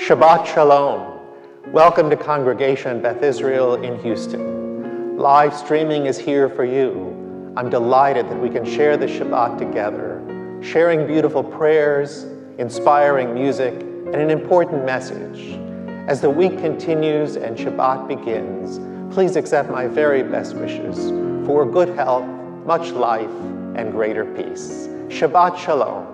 Shabbat Shalom. Welcome to Congregation Beth Israel in Houston. Live streaming is here for you. I'm delighted that we can share the Shabbat together, sharing beautiful prayers, inspiring music, and an important message. As the week continues and Shabbat begins, please accept my very best wishes for good health, much life, and greater peace. Shabbat Shalom.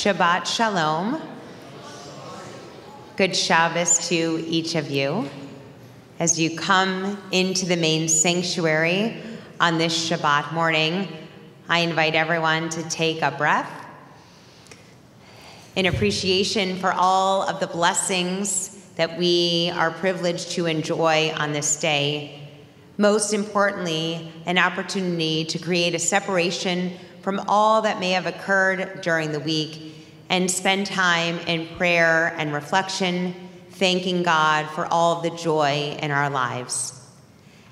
Shabbat Shalom. Good Shabbos to each of you. As you come into the main sanctuary on this Shabbat morning, I invite everyone to take a breath in appreciation for all of the blessings that we are privileged to enjoy on this day. Most importantly, an opportunity to create a separation from all that may have occurred during the week and spend time in prayer and reflection, thanking God for all of the joy in our lives.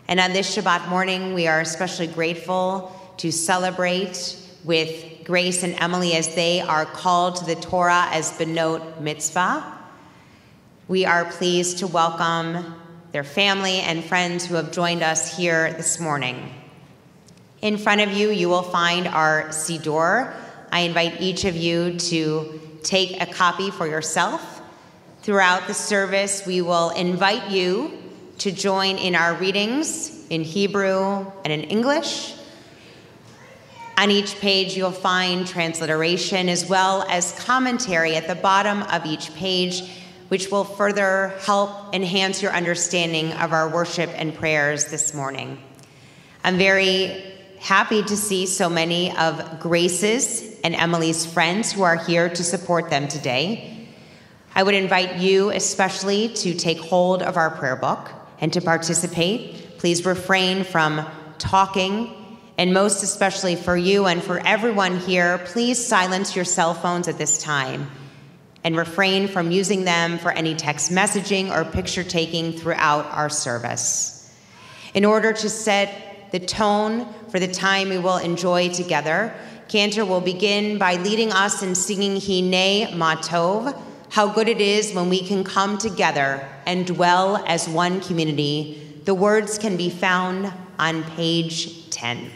And on this Shabbat morning, we are especially grateful to celebrate with Grace and Emily as they are called to the Torah as Benot Mitzvah. We are pleased to welcome their family and friends who have joined us here this morning. In front of you, you will find our Siddur. I invite each of you to take a copy for yourself. Throughout the service, we will invite you to join in our readings in Hebrew and in English. On each page, you'll find transliteration as well as commentary at the bottom of each page, which will further help enhance your understanding of our worship and prayers this morning. I'm very happy to see so many of Grace's and Emily's friends who are here to support them today. I would invite you especially to take hold of our prayer book and to participate. Please refrain from talking, and most especially for you and for everyone here, please silence your cell phones at this time and refrain from using them for any text messaging or picture taking throughout our service. In order to set the tone for the time we will enjoy together, Cantor will begin by leading us in singing Hinei Ma Tov, how good it is when we can come together and dwell as one community. The words can be found on page 10.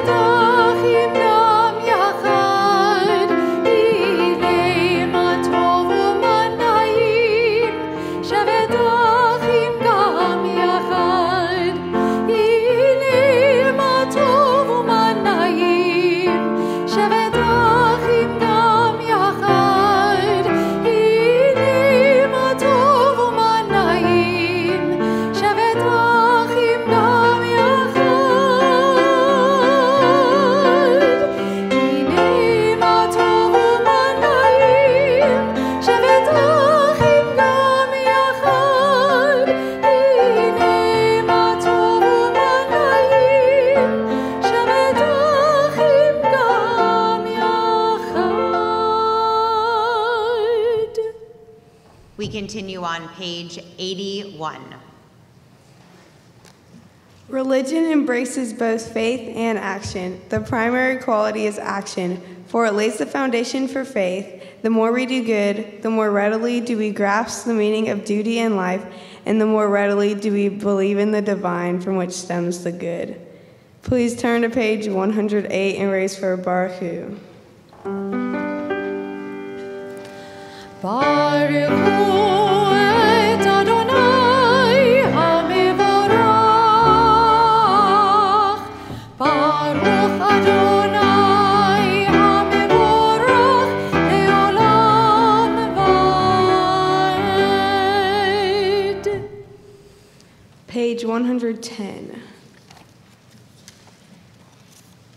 Tov on page 81. Religion embraces both faith and action. The primary quality is action, for it lays the foundation for faith. The more we do good, the more readily do we grasp the meaning of duty in life, and the more readily do we believe in the divine from which stems the good. Please turn to page 108 and raise for Baruch Hu. Baruch Hu et Adonai HaMevorach. Baruch Adonai HaMevorach le'olam va'ed. Page 110.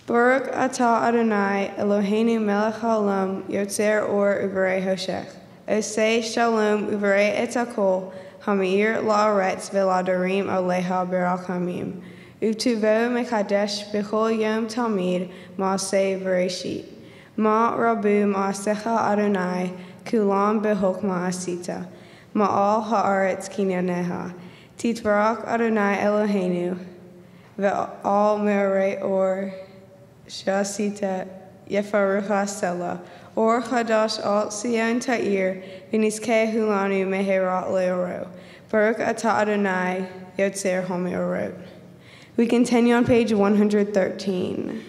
Baruch atah Adonai Eloheinu melech haolam yotzer or uvarei hoshech. Osei shalom uvarei et hakol ha'meir la'aretz ve'la'dorim aleha berachamim. Utuvo mekadesh b'chol yom talmid ma'aseh v'reshit. Ma rabu ma'asecha Adonai kulam b'hokma asita. Ma'al ha'aretz kinyaneha. Titvarach Adonai Eloheinu ve'al me'orei or Shasita Yefarucha Sela, or Chadash Al Sion Ta'ir, Viniskei Hulanu Meherat Leoro, Baruch Atah Adonai Yotzer HaMeorot. We continue on page 113.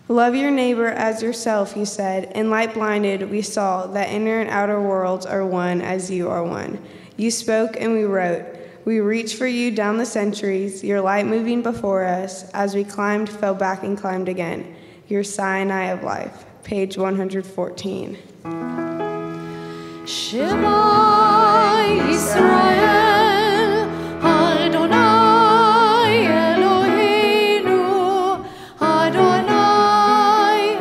Love your neighbor as yourself, you said, and light blinded we saw that inner and outer worlds are one as you are one. You spoke and we wrote. We reached for you down the centuries, your light moving before us. As we climbed, fell back and climbed again. Your Sinai of life. Page 114. Shema Yisrael, Adonai Eloheinu, Adonai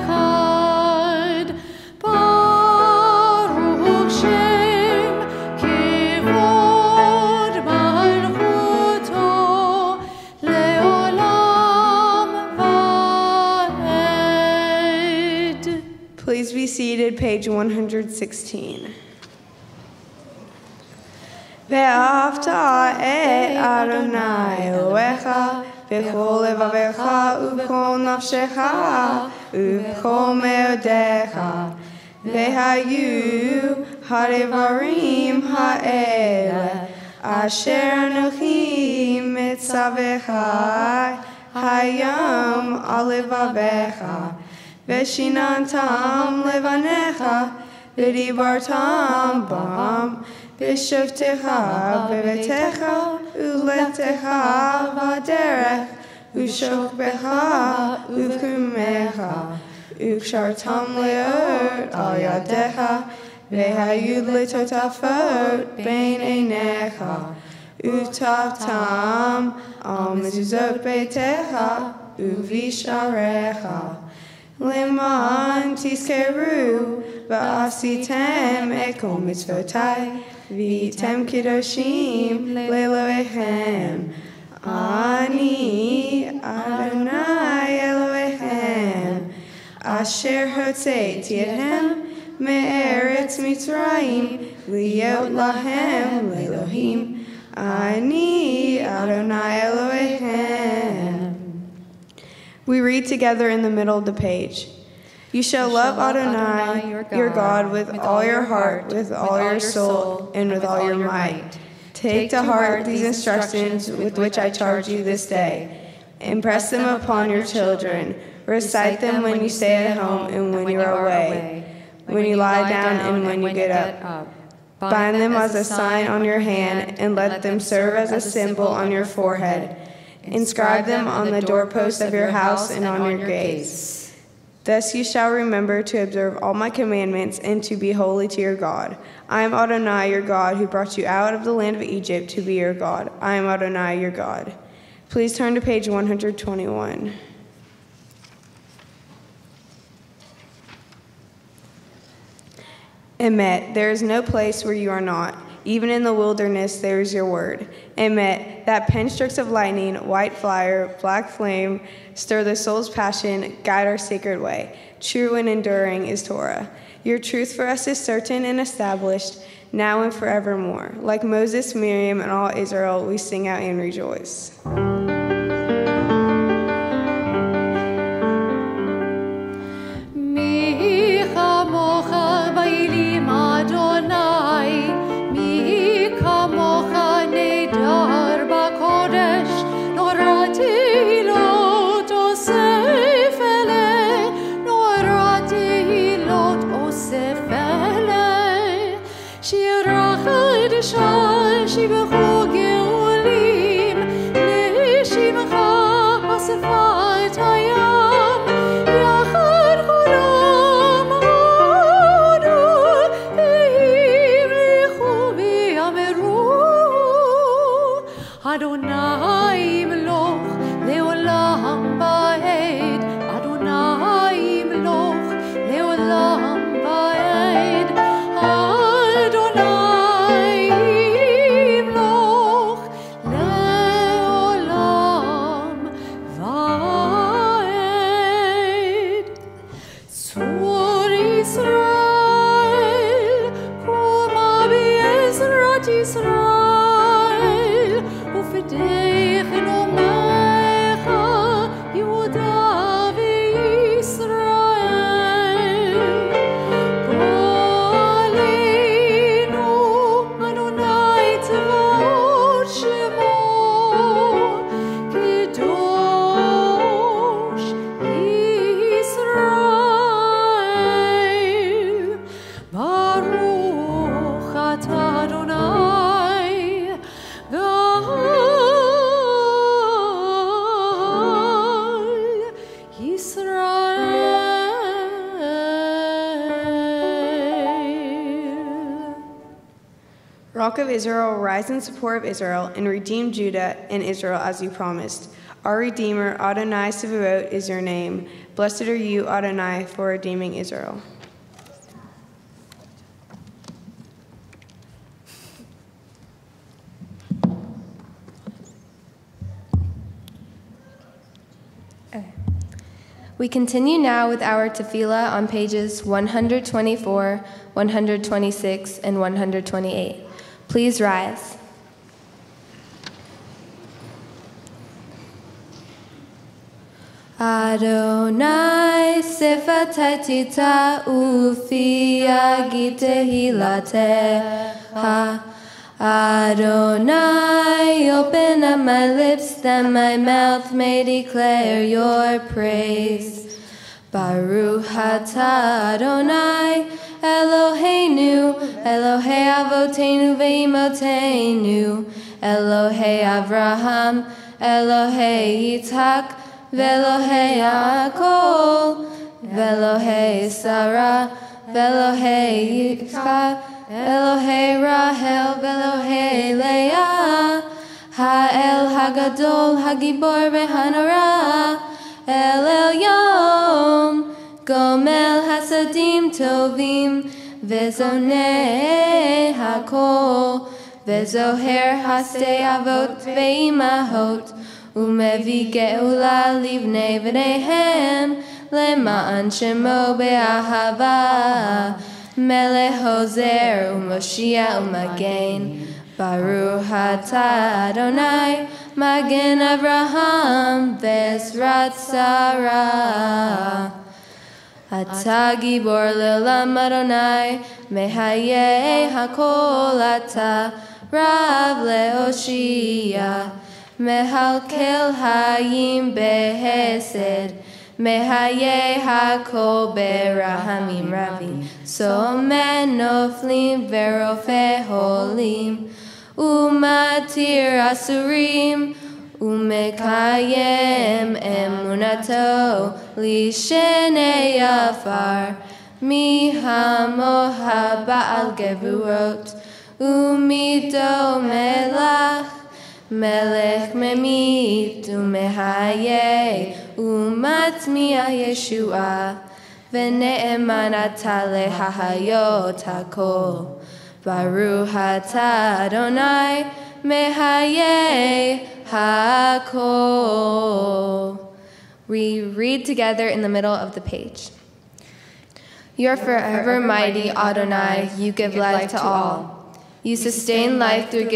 Echad. Baruch Shem Kivod Malchuto Leolam Va'ed. Please be seated, page 116. ואהבת את אדוני אלוהיך בכל לבבך ובכל נפשך ובכל מאודיך. והיו הדברים האלה אשר אנוכי מצווך היום על לבביך ושיננתם לבניך ודיברתם בם בשבתך בביתך ולתך בדרך ושוכבך ובקומך וקשרתם להיות על ידיך והיו לטוטפות בין עיניך וטפתם על מזוזות ביתך ובשעריך למען תזכרו ועשיתם את כל מצוותיי והייתם קדושים לאלוהיכם. אני אדוני אלוהיכם אשר הוצאתי אתכם מארץ מצרים להיות להם לאלוהים. אני אדוני אלוהיכם. We read together in the middle of the page. You shall love Adonai, your God, with all your heart, with all your soul, and with all your might. Take to heart these instructions with which I charge you this day. Impress them upon your children. Recite them when you stay at home and when you are away, when you lie down and when you get up. Bind them as a sign on your hand, and let them serve as a symbol on your forehead. Inscribe them on the doorposts of your house and on your gates. Thus you shall remember to observe all my commandments and to be holy to your God. I am Adonai, your God, who brought you out of the land of Egypt to be your God. I am Adonai, your God. Please turn to page 121. Emet, there is no place where you are not. Even in the wilderness, there is your word. Emet, that pen strokes of lightning, white fire, black flame, stir the soul's passion, guide our sacred way. True and enduring is Torah. Your truth for us is certain and established, now and forevermore. Like Moses, Miriam, and all Israel, we sing out and rejoice. Rock of Israel, rise in support of Israel, and redeem Judah and Israel as you promised. Our Redeemer, Adonai Sevuot, is your name. Blessed are you, Adonai, for redeeming Israel. We continue now with our tefillah on pages 124, 126, and 128. Please rise. Adonai sefatai tita ufi yagi tehilateha. Adonai, open up my lips that my mouth may declare your praise. Baruch atah Adonai, Eloheinu, Elohei Avotenu ve'imotenu, Elohei Avraham, Elohei Yitzhak, Ve'Elohei Yaakov, Ve'Elohei Sarah, Ve'Elohei Yitzchak, Elohei Rahel, Ve'Elohei Leah, Ha'el Hagadol, Hagibor ve'Hanara, El Elyon, Gomel Hasadim Tovim, Ve'Zonei Hakol, Ve'Zoher Hasei Avot ve'Imahot, Umevi Geula Livnei V'neihem, Lema'an Shemo be'ahava, Melech Hozer u'Moshiach u'Magen, Baruch atah Adonai, Magen Avraham ve'Ezrat Sarah. Atah Gibor le'olam Adonai, Mehayeh hakol atah, Rav le'Oshia, Mehalkel hayim behesed, Mehayeh hakol berahamim ravim, Somen noflim verofe holim, Umatir asurim, Umekayem emunato, Lishenei afar, Mihamoha ba'al gevurot, Umido melach, Melech memit umehaye umatmiah Yeshua ve'ne'eman atah lehahayot hakol Baruch atah Adonai Mehayeh HaKol. We read together in the middle of the page. You are forever mighty, Adonai. You give life to all. You sustain life through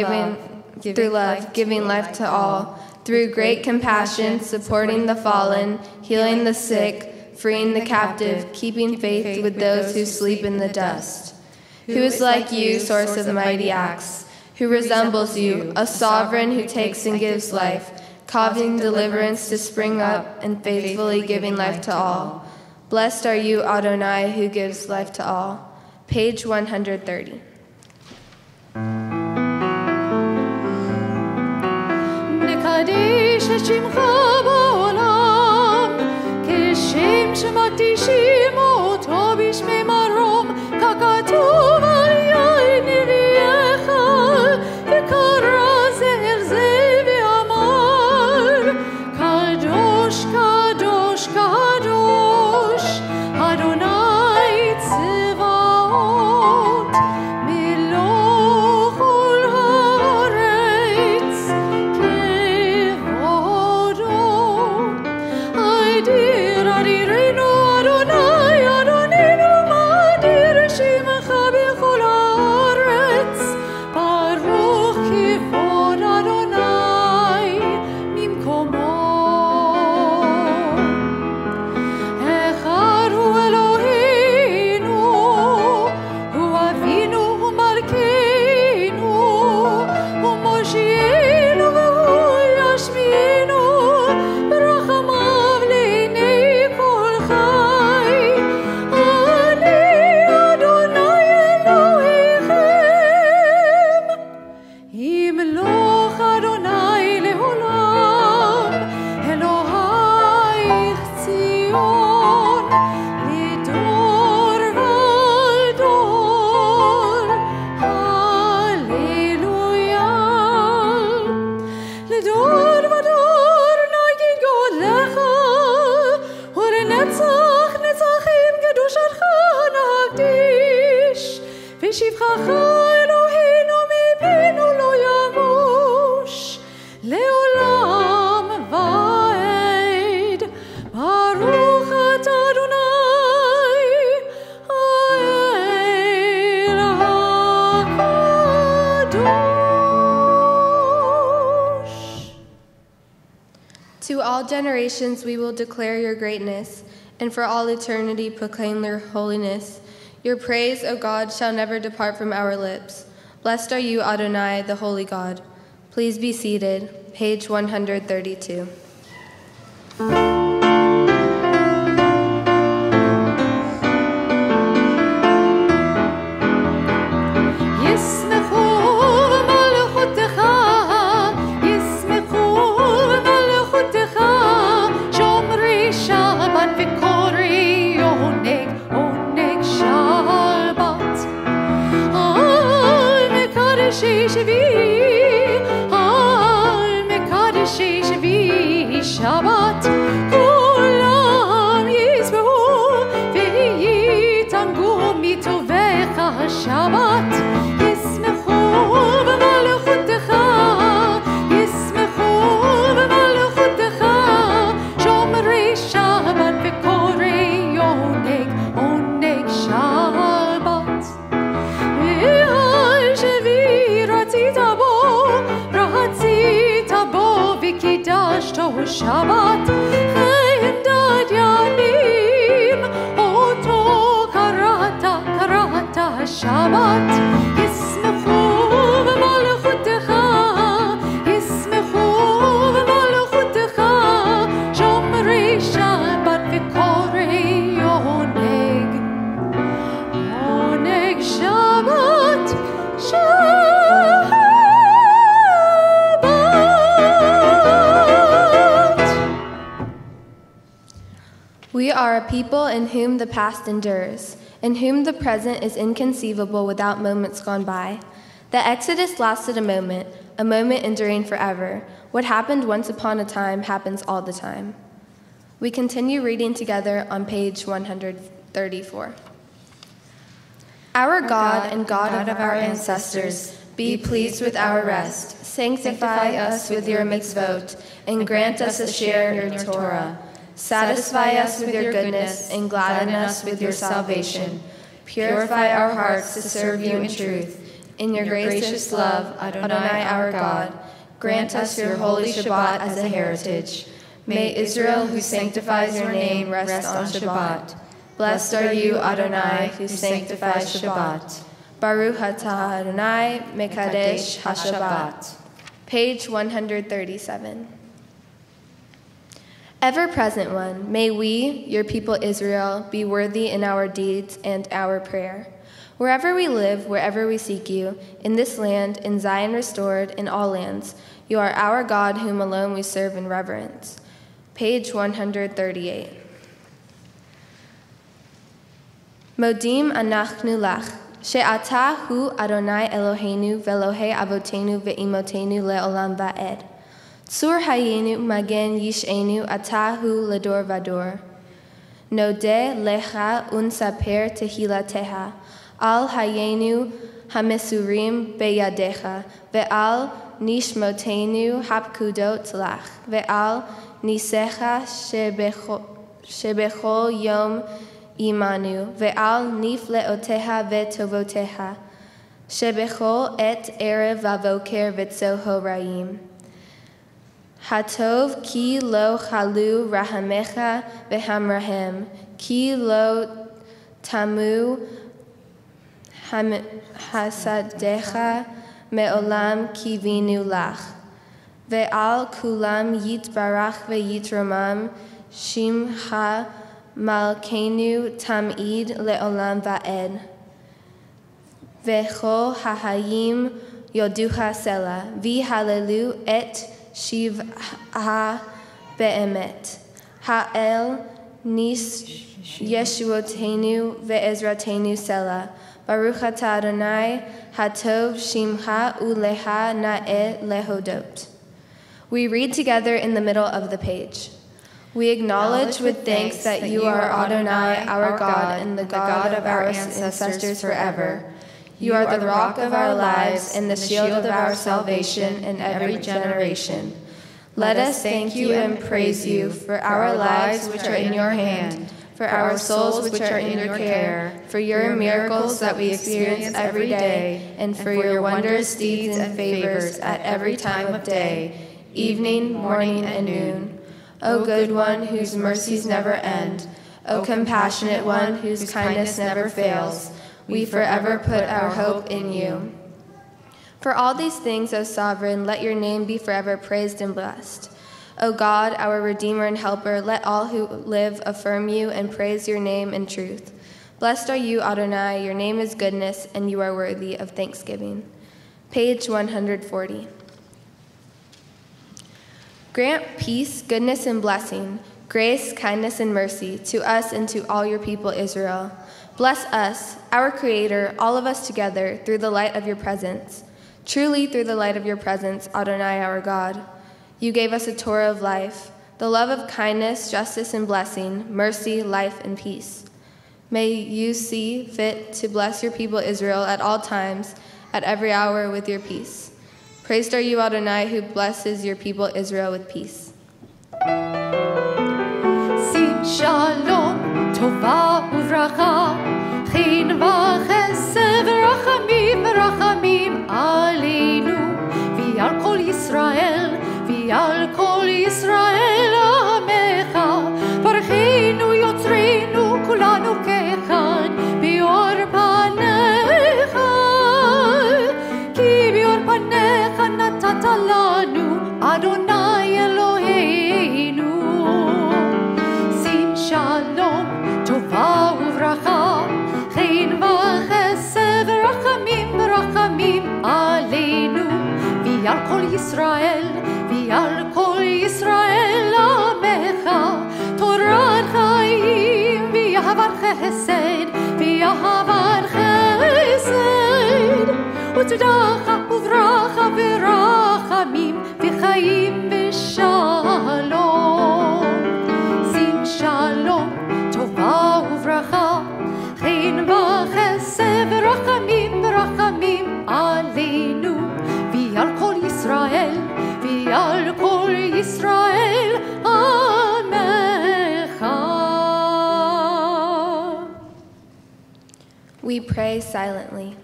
love, giving life to all. Through great compassion, supporting the fallen, healing the sick, freeing the captive, keeping faith with those who sleep in the dust. Who is like you, source of mighty acts? Who resembles you, a sovereign who takes and gives life, causing deliverance to spring up and faithfully giving life to all. Blessed are you, Adonai, who gives life to all. Page 130. נקדש את שמך בעולם, כשם שמקדישים אותו בשמי מרום, ככתוב על יד נביאך, וקרא זה אל זה ואמר, קדוש, קדוש, קדוש, אדוני צבאות, מלוך כל הארץ, כבודו. אדיר אדירנו אדוני, אדוננו, מאדיר שמך בכל הארץ, ברוך כבוד אדוני ממקומו. אחד הוא אלוהינו, הוא אבינו, הוא מלכנו, הוא מושיענו והוא ישמיענו, ברחמיו לעיני כל חי. אני אדוני אלוהיכם, ימלוך אדוני לעולם, אלוהיך ציון, לדור ודור, הללויה. לדור ודור נגיד גודלך, ולנצח נצחים קדושתך נקדיש, ושבחך אלוהינו מפינו לא ימוש, לעולם ועד. ברוך אתה אדוני, האל הקדוש. To all generations we will declare your greatness, and for all eternity proclaim your holiness. Your praise, O God, shall never depart from our lips. Blessed are you, Adonai, the holy God. Please be seated. Page 132. ישמחו במלכותך, ישמחו במלכותך, שומרי שבת וקוראי עונג, עונג שבת. על מקדשי שביעי, על מקדשי שביעי שבת, כולם ישמחו ויתענגו מטובך השבת. ישמחו במלכותך, ישמחו במלכותך, שומרי שבת וקוראי עונג, עונג שבת. ועל שבי רצית בו וקידשתו שבת, חמדת ימים אותו קראת שבת. ישמחו במלכותך, ישמחו במלכותך, שומרי שבת וקוראי עונג, עונג שבת, שבת. We are a people in whom the past endures, in whom the present is inconceivable without moments gone by. The Exodus lasted a moment enduring forever. What happened once upon a time happens all the time. We continue reading together on page 134. Our God and God of our ancestors, be pleased with our rest. Sanctify us with your mitzvot, and grant us a share in your Torah. Satisfy us with your goodness, and gladden us with your salvation. Purify our hearts to serve you in truth. In your gracious love, Adonai our God, grant us your holy Shabbat as a heritage. May Israel, who sanctifies your name, rest on Shabbat. Blessed are you, Adonai, who sanctifies Shabbat. Baruch atah Adonai, mekadesh HaShabbat. Page 137. Ever-present one, may we, your people Israel, be worthy in our deeds and our prayer. Wherever we live, wherever we seek you, in this land, in Zion restored, in all lands, you are our God whom alone we serve in reverence. Page 138. Modim anachnu lach, she'ata hu Adonai Eloheinu ve'Elohei avotenu ve'imotenu le'olam va'ed. Tzur hayenu magen yish'enu atahu ledor vador. Nodeh lecha unsaper tehilateha, al hayenu hamesurim beyadecha, ve'al nishmotenu hapkudot lach, ve'al nisecha shebechol yom imanu, ve'al nifleoteha ve'tovoteha, shebechol et erev vavoker v'tzoho rayim. Hatov ki lo chalu rahamecha vehamrahem, ki lo tamu hasadecha me'olam kivinu lach. Ve'al kulam yitbarach ve'yitramam, shimcha malkeinu tamid le'olam va'ed. Ve'chol hahayim yoduha sela, v'halelu et Shivha be'emet. Ha'el nis Yeshuotenu ve'ezratenu sela. Baruch atah Adonai hatov shimcha uleha na'eh lehodot. We read together in the middle of the page. We acknowledge with thanks that you are Adonai, our God, and the God of our ancestors forever. You are the rock of our lives and the shield of our salvation in every generation. Let us thank you and praise you for our lives which are in your hand, for our souls which are in your care, for your miracles that we experience every day, and for your wondrous deeds and favors at every time of day, evening, morning, and noon. O good one, whose mercies never end, O compassionate one, whose kindness never fails, we forever put our hope in you. For all these things, O sovereign, let your name be forever praised and blessed. O God, our Redeemer and Helper, let all who live affirm you and praise your name in truth. Blessed are you, Adonai, your name is goodness, and you are worthy of thanksgiving. Page 140. Grant peace, goodness, and blessing, grace, kindness, and mercy to us and to all your people Israel. Bless us, our Creator, all of us together, through the light of your presence. Truly, through the light of your presence, Adonai, our God. You gave us a Torah of life, the love of kindness, justice, and blessing, mercy, life, and peace. May you see fit to bless your people Israel at all times, at every hour with your peace. Praised are you, Adonai, who blesses your people Israel with peace. Sim shalom, tova uvracha, chin v'chesed v'rachamim, rachamim aleinu, v'al kol Yisrael, v'al kol Yisrael amecha, barchenu yotzreinu kulanu kechad, bior panecha, ki bior panecha natata lanu, Adonai Eloheinu. Sim shalom, tova uvracha, chin v'chesed v'rachamim, rachamim aleinu, v'al kol Yisrael, v'al kol Yisrael amecha, Torah chayim, v'yahavar chesed, v'yahavar chesed, u'tzedakah uvracha v'rachamim, v'chayim v'shalom. Sim shalom, tova uvracha, chin v'chesed v'rachamim, pray silently.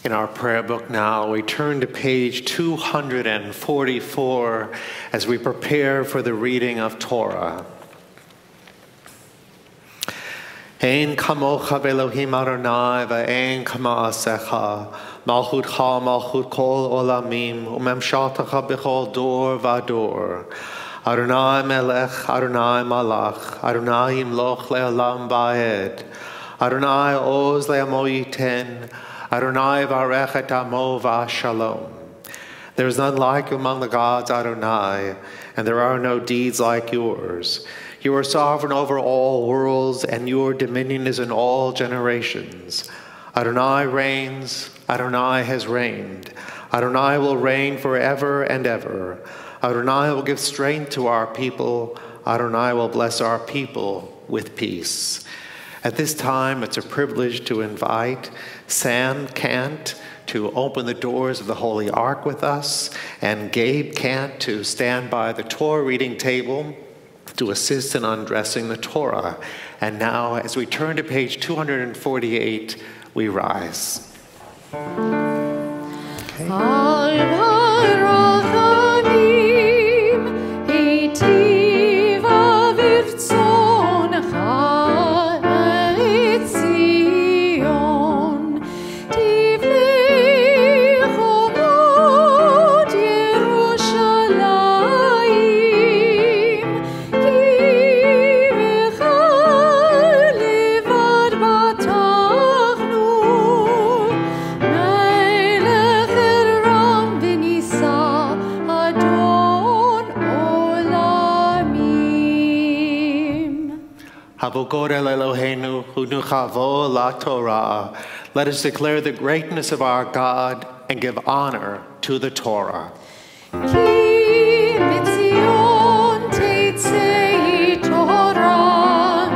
In our prayer book now, we turn to page 244 as we prepare for the reading of Torah. Ein kamocha ve'Elohim Adonai ve'ein kama'asecha malchutcha malchut kol olamim u'memshaltecha b'chol dor v'ador Adonai melech Adonai malach Adonai yimloch le'olam va'ed Adonai oz le'amo yiten Adonai varech et amo v'shalom. There is none like you among the gods, Adonai, and there are no deeds like yours. You are sovereign over all worlds, and your dominion is in all generations. Adonai reigns, Adonai has reigned. Adonai will reign forever and ever. Adonai will give strength to our people. Adonai will bless our people with peace. At this time, it's a privilege to invite Sam Kant to open the doors of the Holy Ark with us, and Gabe Kant to stand by the Torah reading table to assist in undressing the Torah. And now, as we turn to page 248, we rise. Okay. Havokod el Eloheinu, hunuchavo la Torah. Let us declare the greatness of our God and give honor to the Torah. Ki mitzion teitzei Torah,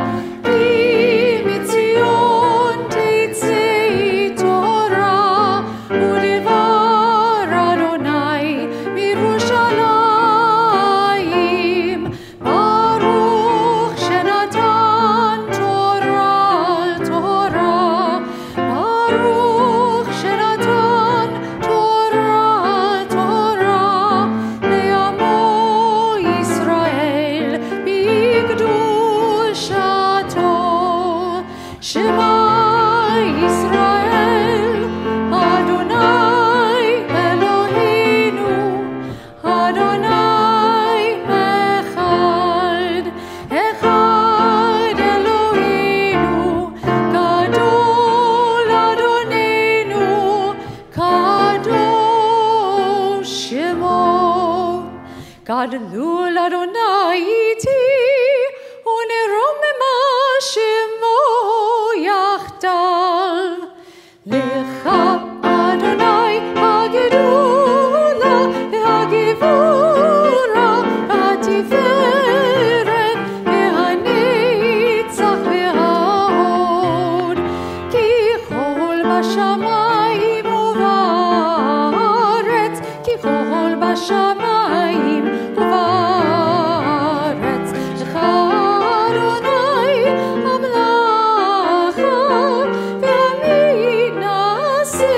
ki mitzion teitzei Torah, udevar Adonai mirushalayim, Baruch shenatan Torah, Torah, Baruch shenatan Torah, Torah, le'amo Yisrael b'kedushato. Shema Yisrael, Adonai Eloheinu, Adonai Echad, Echad Eloheinu, Gadol Adonenu, Kadosh Shemo. Gadol Adonai iti, uneromema Shemo yachdav. Lecha Adonai hagedula v'hagevura v'hatiferet v'hanetzach v'hahod. Ki chol b'shamayim u'va'aretz, ki chol b'shamayim u'va'aretz. Lecha Adonai המלאכה והמנעשה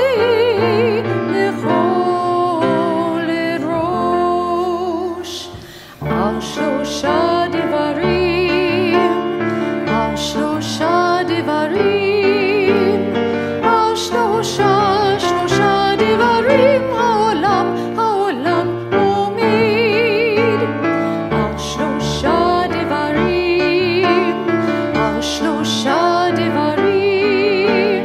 לכל ראש. על שלושה דברים, על שלושה דברים, על שלושה דברים העולם עומד. על שלושה דברים, על שלושה דברים,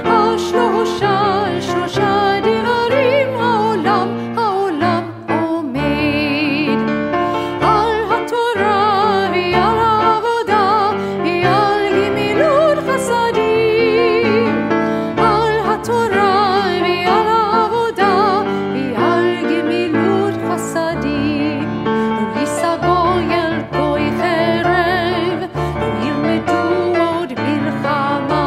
על שלושה דברים העולם עומד. על התורה ועל העבודה ועל גמילות חסדים. על התורה ועל העבודה ועל גמילות חסדים. לא ייסגור אל גוי חרב, לא ילמדו עוד מלחמה.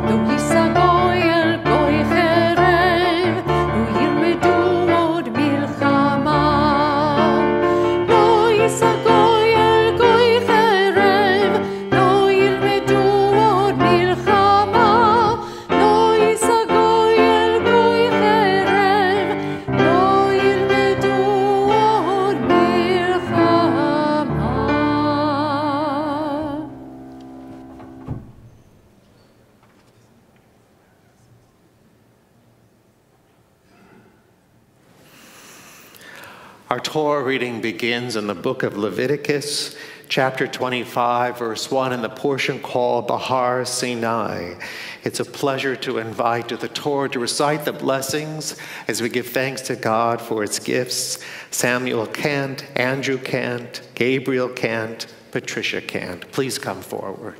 לא ייסגור אל גוי חרב, לא ילמדו עוד מלחמה. לא ייסגור אל גוי חרב, לא ילמדו עוד מלחמה. לא ייסגור אל גוי חרב, לא ילמדו עוד מלחמה. Our Torah reading begins in the book of Leviticus, chapter 25, verse 1, in the portion called Bahar Sinai. It's a pleasure to invite to the Torah to recite the blessings as we give thanks to God for its gifts. Samuel Kant, Andrew Kant, Gabriel Kant, Patricia Kant. Please come forward.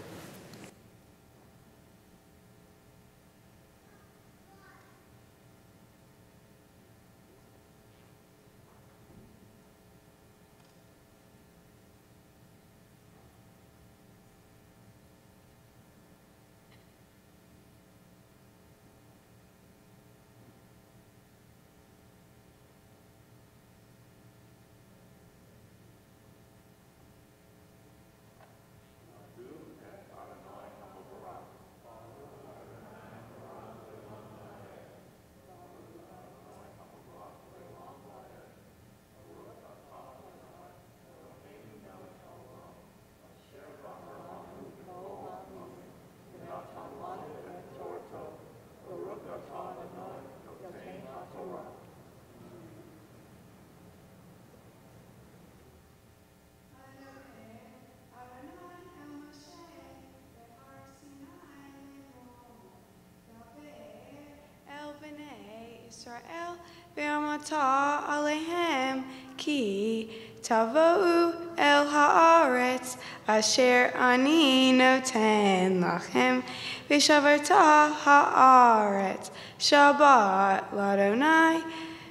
Israel ve'amata alehem ki tavo'u el haaretz asher ani noten lachem, v'shavarta haaretz, Shabbat l'Adonai,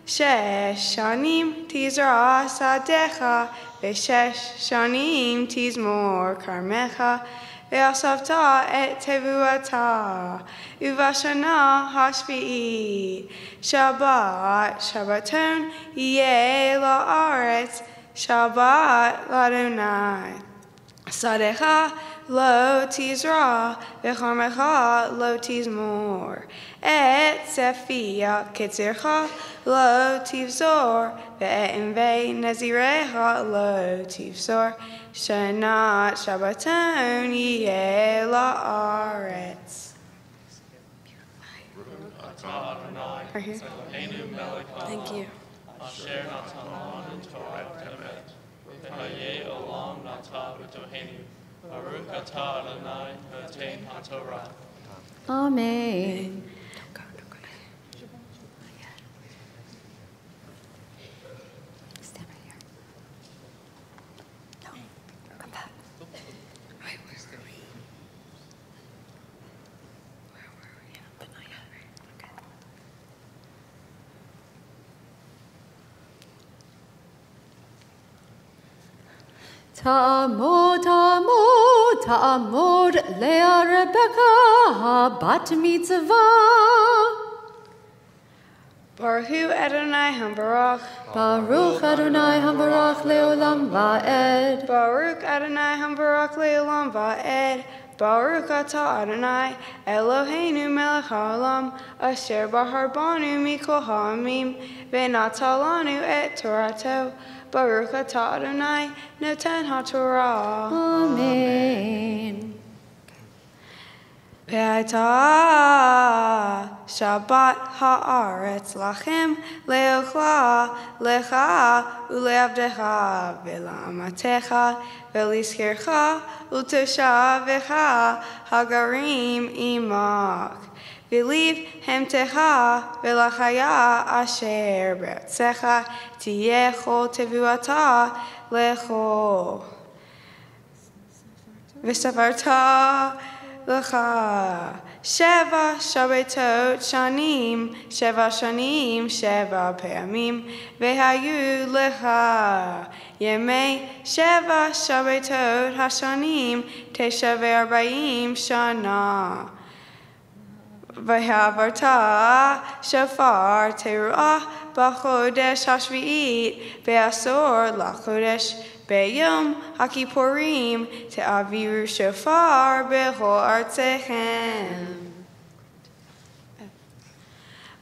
shesh shanim tizra sadecha, v'shesh shanim tizmor karmecha, v'asavta et tevuata, uvashana hashvi'it, Shabbat, Shabbaton, yeh la'aretz, Shabbat l'Adonai. Sadecha lo tizra, v'charmecha lo tizmor, et sefia ketzircha lo tivzor, ve'et invei nazirecha lo tivzor, shenat Shabbaton yeh la'aretz. Right here. Thank you. Amen. Stand right here. No, come back. Right, where were we? But not yet, right? Okay. Ta'amod, ta'amod, ta'amod, Leah Rebecca, bat mitzvah. Baruch Adonai Hambarach. Baruch Adonai Hambarach leolam va'ed. Baruch Adonai Hambarach leolam va'ed. Baruch atah Adonai Eloheinu melech haolam, asher bahar banu mikol ha'amim, v'natah lanu et Torato. Baruch atah Adonai noten ha'torah. Amen. Ve'ayta Shabbat ha'aretz lachem le'ochla lecha ule'avdecha ve'la'amatecha ve'lizkircha u'toshavecha hagarim imak ve'liv hemtecha ve'lachaya asher be'artzecha tiyeh chol tevuata lecho v'savarta L'cha Sheva Shabbatot Shanim Sheva Shanim Sheva Pe'amim Ve'hayu L'cha Yemei Sheva Shabbatot Hashanim Tesha Ve'arba'im Shana Ve'havarta Shofar Teruah B'chodesh Hashvi'it Ve'asor L'chodesh Beyom HaKippurim Te'aviru Shofar B'chol Artzechem.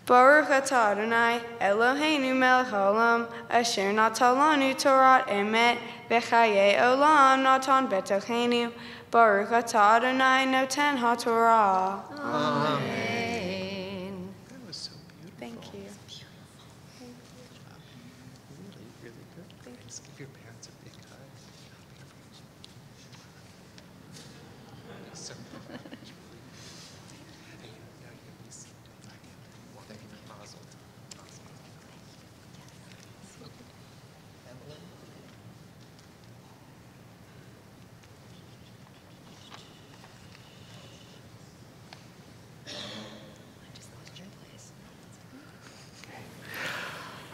Baruch atah Adonai Eloheinu melech haolam, asher natan lanu Torat emet v'chayei olam natan betochenu. Baruch atah Adonai noten ha'torah. Amen. That was so beautiful. Thank you. Really good. Just give your parents a big hug. So much. Hey, now you're gonna be thank you, Mazel. Emily?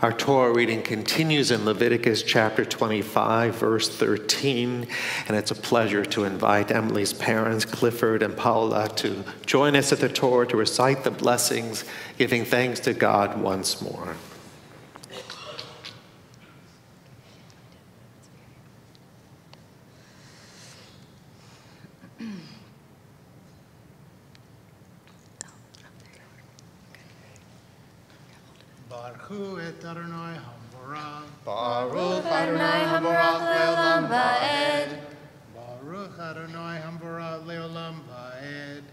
Our Torah reading continues in Leviticus chapter 25, verse 13, and it's a pleasure to invite Emily's parents, Clifford and Paula, to join us at the Torah to recite the blessings, giving thanks to God once more. Baruch et Adonai Hamorah. Baruch Adonai Hamorach leolam va'ed. Baruch Adonai Hamorah leolam va'ed.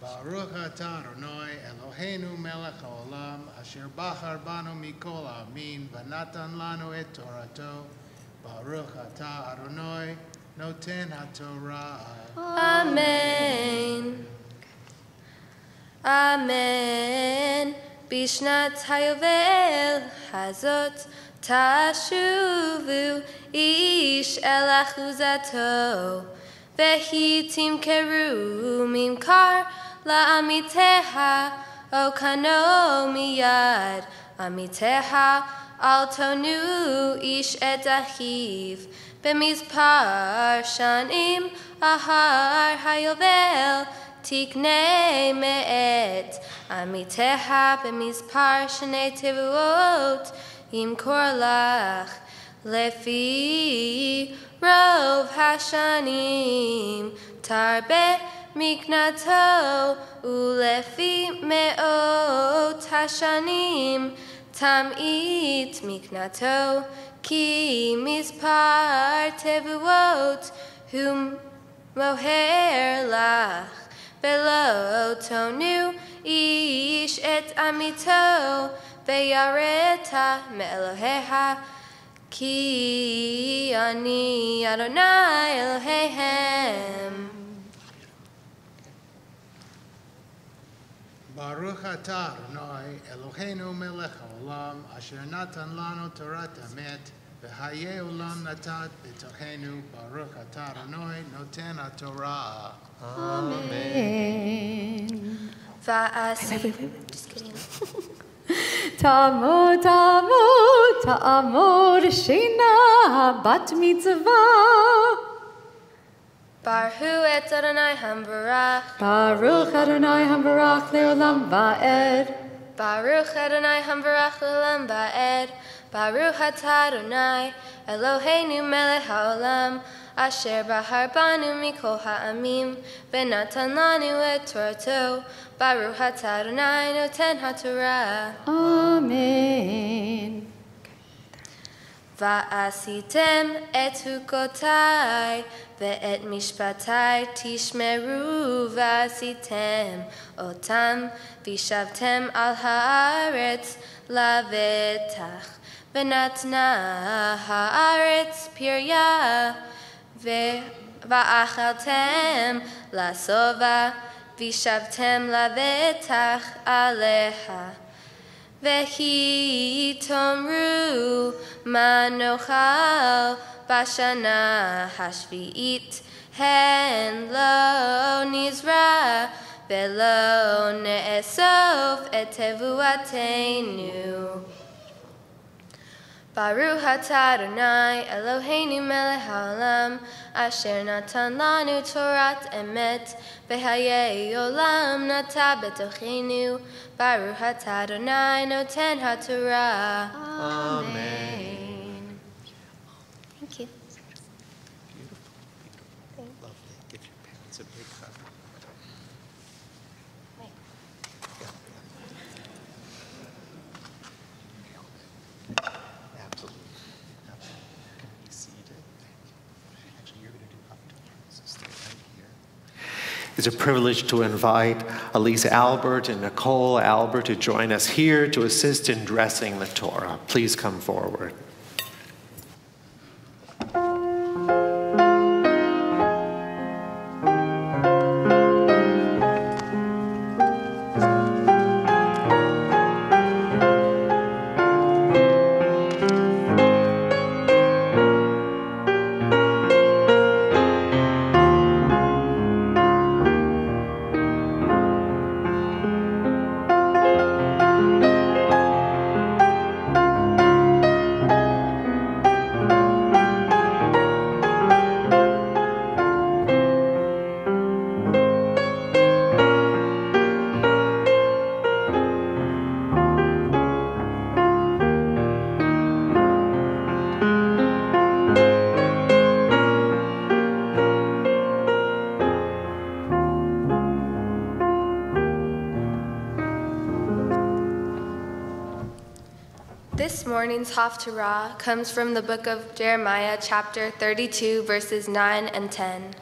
Baruch atah Adonai Eloheinu melech haolam, asher bachar banu mikol ha'amin, v'natan lanu et Torato. Baruch atah Adonai noten ha'torah. Amen. Amen. Bishnat hayovel hazot Tashuvu ish el achuzato, vehi timkeru mimkar la'amiteha, o kano miyad amiteha, al tonu ish et achiv, b'mizpar shanim ahar hayovel, tikne me'et, amiteha b'mizpar shnei tevuot, im korlach, lefi rov hashanim, tarbe miknato, ulefi me'ot hashanim, tam'it miknato, ki mispar tevuot, hum moher lach, velo tonu ish et amito, veyareta me'eloheha, ki ani Adonai Elohehem. Baruch atah Adonai Eloheinu melech haolam, asher natan lanu Torat emet, v'hayei olam natat b'tochenu. Baruch atah Adonai noten haTorah. Amen. Wait. Just kidding. Tamod, tamod, tamod, shina, bat mitzvah. Baruch et Adonai hambarach. Baruch Adonai hambarach leolam va'ed. Baruch Adonai hambarach leolam va'ed. Baruch atah Adonai Eloheinu melech haolam, asher bahar banu mikol ha'amim, v'natan lanu et Torato. Baruch atah Adonai noten haTorah. Amen. Va'asitem et hukotai, ve'et mishpatai tishmeru, va'asitem otam, v'shavtem al haaretz lavetach, v'natna haaretz pirya, va'achaltem lasova, v'shavtem lavetach aleha. Vehi tomru manochal bashana hashvi'it, hen lo nizra velo ne'esof et tevuatenu. Baruch atah Adonai Eloheinu melech haolam, asher natan lanu Torat emet, v'hayei olam nata b'tochenu. Baruch atah Adonai noten haTorah. Amen. Thank you. Lovely. Give your parents a big hug. Absolutely. Can be seated. Actually, you're going to do up to so stay right here. It's a privilege to invite Elise Albert and Nicole Albert to join us here to assist in dressing the Torah. Please come forward. This morning's Haftarah comes from the book of Jeremiah, chapter 32, verses 9 and 10.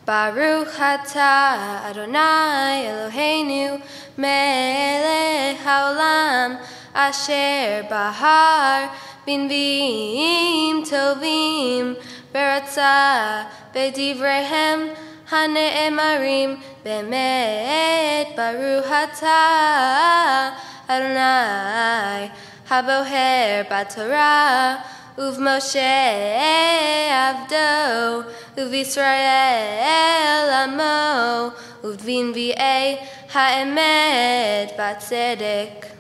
Baruch atah Adonai Eloheinu melech haolam, asher bahar binvim tovim, beratza bedivrehem hane'emarim, bemet baruch atah Adonai Haboher Batorah, Uv Moshe Avdo, Uv Yisrael Amo, Uv Vinvi'e Ha'emet Batzedek.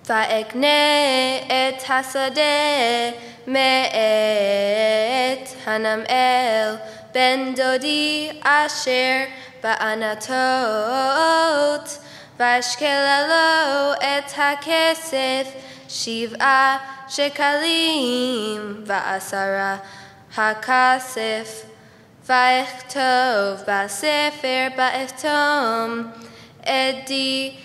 Va'ekne et hasadeh me'et Hanamel ben dodi asher ba'anatot vashkelalo et hakesef shiv'a shekalim va'asara hakasef va'echtov ba'sefer ba'eftom edi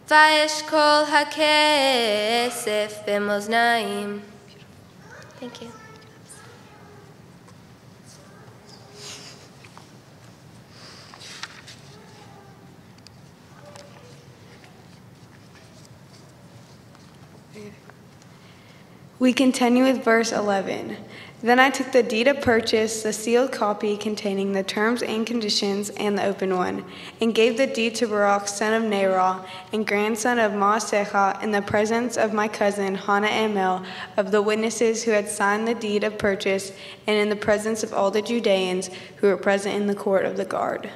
Vayeshkol hakesef b'moznaim. Thank you. We continue with verse 11. Then I took the deed of purchase, the sealed copy containing the terms and conditions, and the open one, and gave the deed to Baruch, son of Nerah, and grandson of Maasecha, in the presence of my cousin Hannah and Mel, of the witnesses who had signed the deed of purchase, and in the presence of all the Judeans who were present in the court of the guard.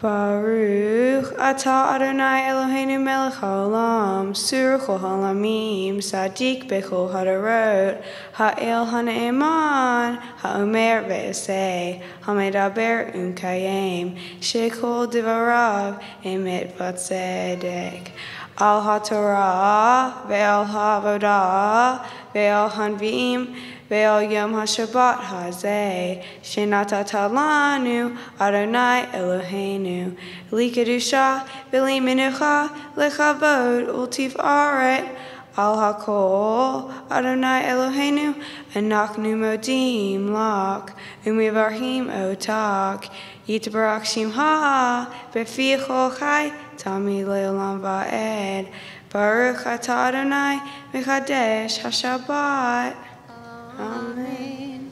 Baruch atah Adonai Eloheinu melech haolam, sur chol haolamim, sadik bechol hadarot, ha'el ha'ne'eman, ha'omer ve'eseh, ha'medaber u'mkayem, shekol divarav, emet v'tzedek. Al ha'torah, ve'al ha'avodah, ve'al hanvi'im, Ve'al yom ha'shabbat hazeh, shenatata lanu Adonai Eloheinu, likedusha v'limenucha lechavod ultifaret al hakol Adonai Eloheinu, anachnu modim lak, umivarhim otak, yitbarak shimha, befi chol chai, tami le'olam va'ed, Baruch atah Adonai mechadesh ha'shabbat. Amen.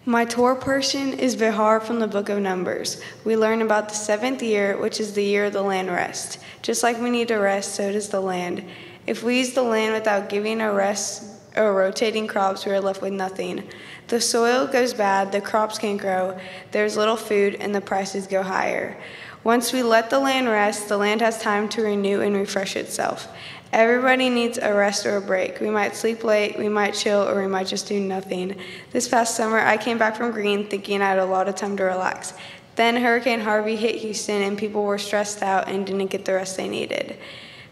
My Torah portion is Vihar from the book of Numbers. We learn about the 7th year, which is the year of the land rest. Just like we need to rest, so does the land. If we use the land without giving a rest or rotating crops, we are left with nothing. The soil goes bad, the crops can't grow, there's little food, and the prices go higher. Once we let the land rest, the land has time to renew and refresh itself. Everybody needs a rest or a break. We might sleep late, we might chill, or we might just do nothing. This past summer, I came back from Green thinking I had a lot of time to relax. Then Hurricane Harvey hit Houston, and people were stressed out and didn't get the rest they needed.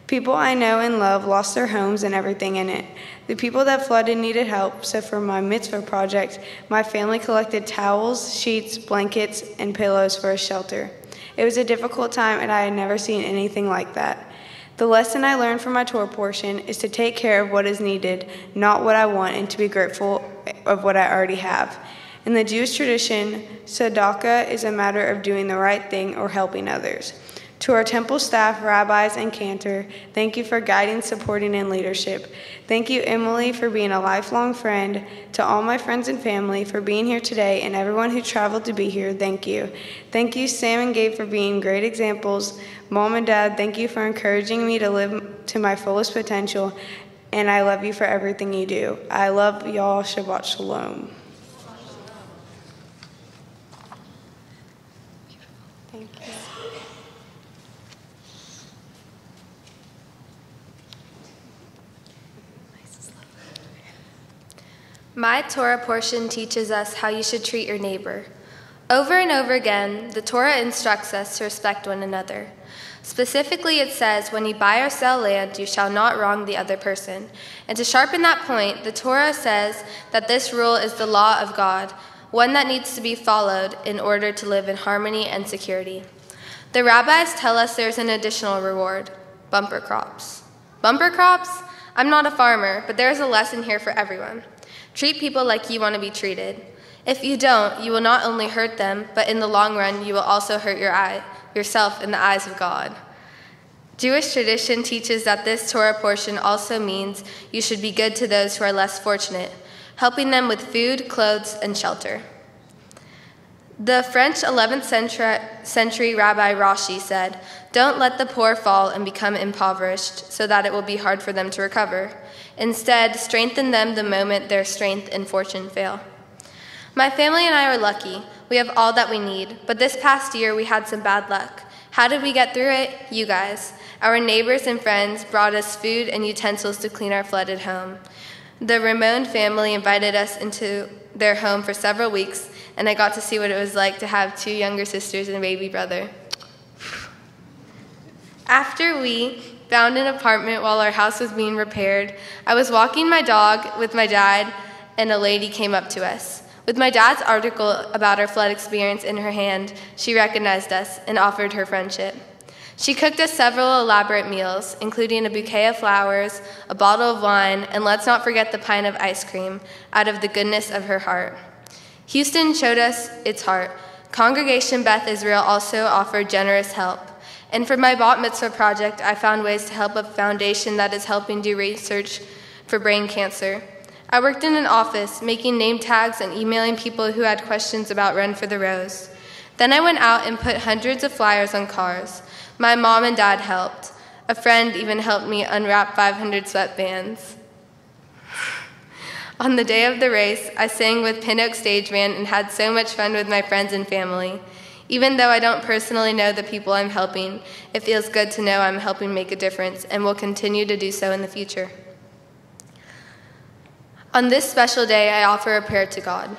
People I know and love lost their homes and everything in it. The people that flooded needed help, so for my mitzvah project, my family collected towels, sheets, blankets, and pillows for a shelter. It was a difficult time, and I had never seen anything like that. The lesson I learned from my Torah portion is to take care of what is needed, not what I want, and to be grateful of what I already have. In the Jewish tradition, tzedakah is a matter of doing the right thing or helping others. To our temple staff, rabbis, and cantor, thank you for guiding, supporting, and leadership. Thank you, Emily, for being a lifelong friend. To all my friends and family for being here today, and everyone who traveled to be here, thank you. Thank you, Sam and Gabe, for being great examples. Mom and Dad, thank you for encouraging me to live to my fullest potential, and I love you for everything you do. I love y'all. Shabbat Shalom. Thank you. My Torah portion teaches us how you should treat your neighbor. Over and over again, the Torah instructs us to respect one another. Specifically, it says, when you buy or sell land, you shall not wrong the other person. And to sharpen that point, the Torah says that this rule is the law of God, one that needs to be followed in order to live in harmony and security. The rabbis tell us there's an additional reward, bumper crops. Bumper crops? I'm not a farmer, but there's a lesson here for everyone. Treat people like you want to be treated. If you don't, you will not only hurt them, but in the long run, you will also hurt yourself in the eyes of God. Jewish tradition teaches that this Torah portion also means you should be good to those who are less fortunate, helping them with food, clothes, and shelter. The French 11th century Rabbi Rashi said, "Don't let the poor fall and become impoverished so that it will be hard for them to recover. Instead, strengthen them the moment their strength and fortune fail." My family and I are lucky. We have all that we need, but this past year we had some bad luck. How did we get through it? You guys. Our neighbors and friends brought us food and utensils to clean our flooded home. The Ramon family invited us into their home for several weeks, and I got to see what it was like to have 2 younger sisters and a baby brother. After we found an apartment while our house was being repaired, I was walking my dog with my dad, and a lady came up to us. With my dad's article about our flood experience in her hand, she recognized us and offered her friendship. She cooked us several elaborate meals, including a bouquet of flowers, a bottle of wine, and let's not forget the pint of ice cream, out of the goodness of her heart. Houston showed us its heart. Congregation Beth Israel also offered generous help. And for my Bar Mitzvah project, I found ways to help a foundation that is helping do research for brain cancer. I worked in an office, making name tags and emailing people who had questions about Run for the Rose. Then I went out and put hundreds of flyers on cars. My mom and dad helped. A friend even helped me unwrap 500 sweatbands. On the day of the race, I sang with Pin Oak Stage Band and had so much fun with my friends and family. Even though I don't personally know the people I'm helping, it feels good to know I'm helping make a difference and will continue to do so in the future. On this special day, I offer a prayer to God.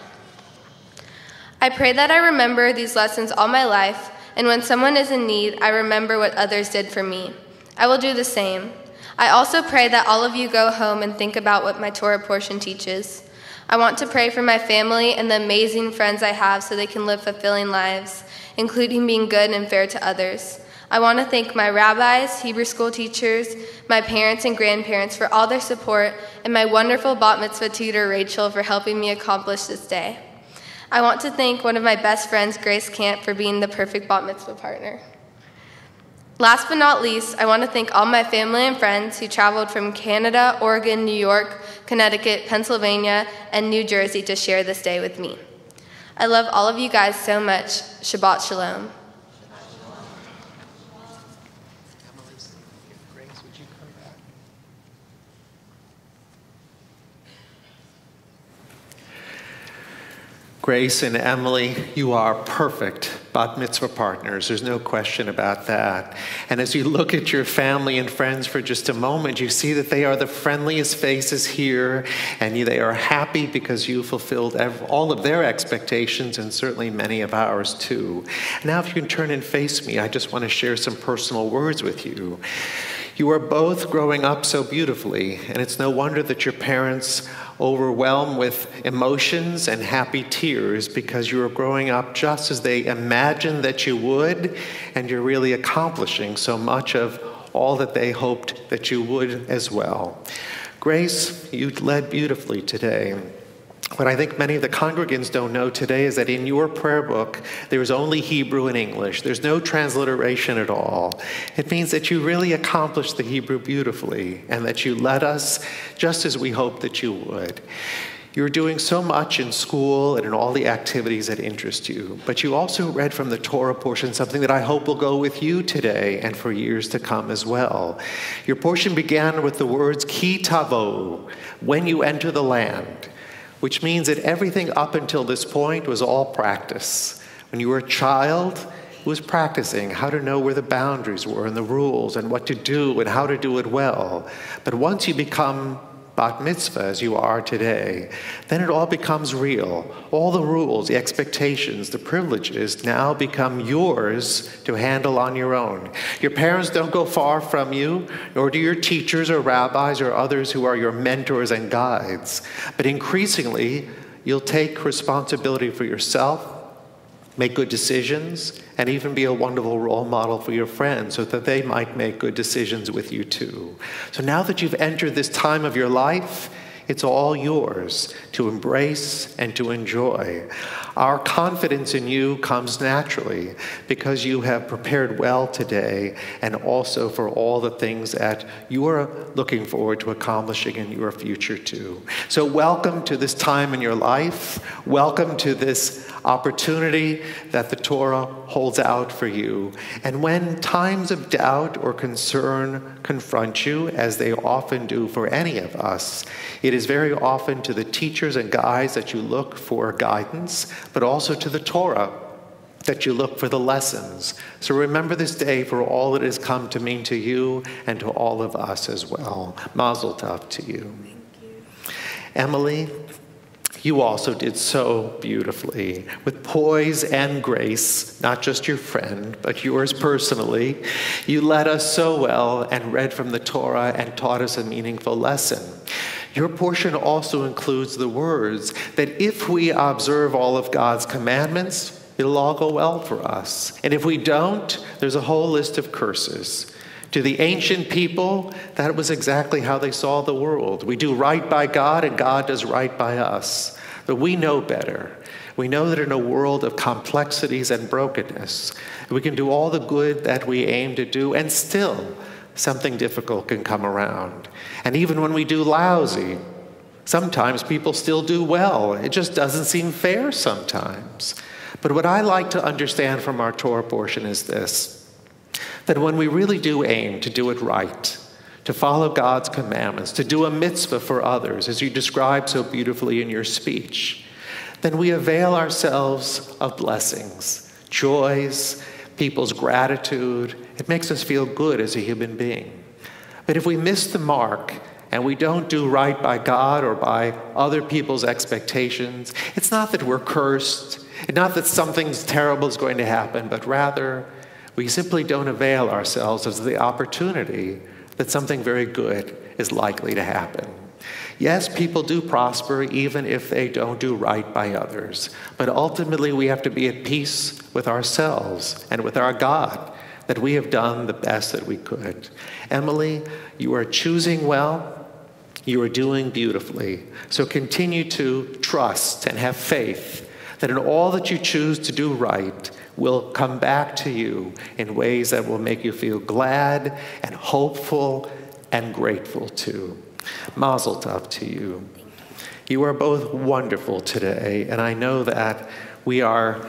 I pray that I remember these lessons all my life, and when someone is in need, I remember what others did for me. I will do the same. I also pray that all of you go home and think about what my Torah portion teaches. I want to pray for my family and the amazing friends I have so they can live fulfilling lives, including being good and fair to others. I want to thank my rabbis, Hebrew school teachers, my parents and grandparents for all their support, and my wonderful bat mitzvah tutor, Rachel, for helping me accomplish this day. I want to thank one of my best friends, Grace Camp, for being the perfect bat mitzvah partner. Last but not least, I want to thank all my family and friends who traveled from Canada, Oregon, New York, Connecticut, Pennsylvania, and New Jersey to share this day with me. I love all of you guys so much. Shabbat Shalom. Grace and Emily, you are perfect bat mitzvah partners. There's no question about that. And as you look at your family and friends for just a moment, you see that they are the friendliest faces here, and they are happy because you fulfilled all of their expectations, and certainly many of ours too. Now if you can turn and face me, I just want to share some personal words with you. You are both growing up so beautifully, and it's no wonder that your parents overwhelmed with emotions and happy tears because you are growing up just as they imagined that you would, and you're really accomplishing so much of all that they hoped that you would as well. Grace, you led beautifully today. What I think many of the congregants don't know today is that in your prayer book, there is only Hebrew and English. There's no transliteration at all. It means that you really accomplished the Hebrew beautifully, and that you led us just as we hoped that you would. You're doing so much in school and in all the activities that interest you, but you also read from the Torah portion something that I hope will go with you today and for years to come as well. Your portion began with the words, Ki tavo, when you enter the land, which means that everything up until this point was all practice. When you were a child, it was practicing how to know where the boundaries were and the rules and what to do and how to do it well. But once you become bat mitzvah, as you are today, then it all becomes real. All the rules, the expectations, the privileges now become yours to handle on your own. Your parents don't go far from you, nor do your teachers or rabbis or others who are your mentors and guides. But increasingly, you'll take responsibility for yourself, make good decisions, and even be a wonderful role model for your friends so that they might make good decisions with you too. So now that you've entered this time of your life, It's all yours to embrace and to enjoy. Our confidence in you comes naturally because you have prepared well today and also for all the things that you are looking forward to accomplishing in your future too. So welcome to this time in your life. Welcome to this opportunity that the Torah holds out for you. And when times of doubt or concern confront you, as they often do for any of us, it is very often to the teachers and guides that you look for guidance, but also to the Torah that you look for the lessons. So remember this day for all it has come to mean to you and to all of us as well. Mazel tov to you. Thank you. Emily, you also did so beautifully, with poise and grace, not just your friend, but yours personally. You led us so well and read from the Torah and taught us a meaningful lesson. Your portion also includes the words that if we observe all of God's commandments, it'll all go well for us. And if we don't, there's a whole list of curses. To the ancient people, that was exactly how they saw the world. We do right by God, and God does right by us. But we know better. We know that in a world of complexities and brokenness, we can do all the good that we aim to do, and still something difficult can come around. And even when we do lousy, sometimes people still do well. It just doesn't seem fair sometimes. But what I like to understand from our Torah portion is this: that when we really do aim to do it right, to follow God's commandments, to do a mitzvah for others, as you described so beautifully in your speech, then we avail ourselves of blessings, joys, people's gratitude. It makes us feel good as a human being. But if we miss the mark and we don't do right by God or by other people's expectations, it's not that we're cursed, it's not that something terrible is going to happen, but rather we simply don't avail ourselves of the opportunity that something very good is likely to happen. Yes, people do prosper even if they don't do right by others, but ultimately we have to be at peace with ourselves and with our God that we have done the best that we could. Emily, you are choosing well, you are doing beautifully, so continue to trust and have faith that in all that you choose to do right will come back to you in ways that will make you feel glad and hopeful and grateful too. Mazel tov to you. You are both wonderful today, and I know that we are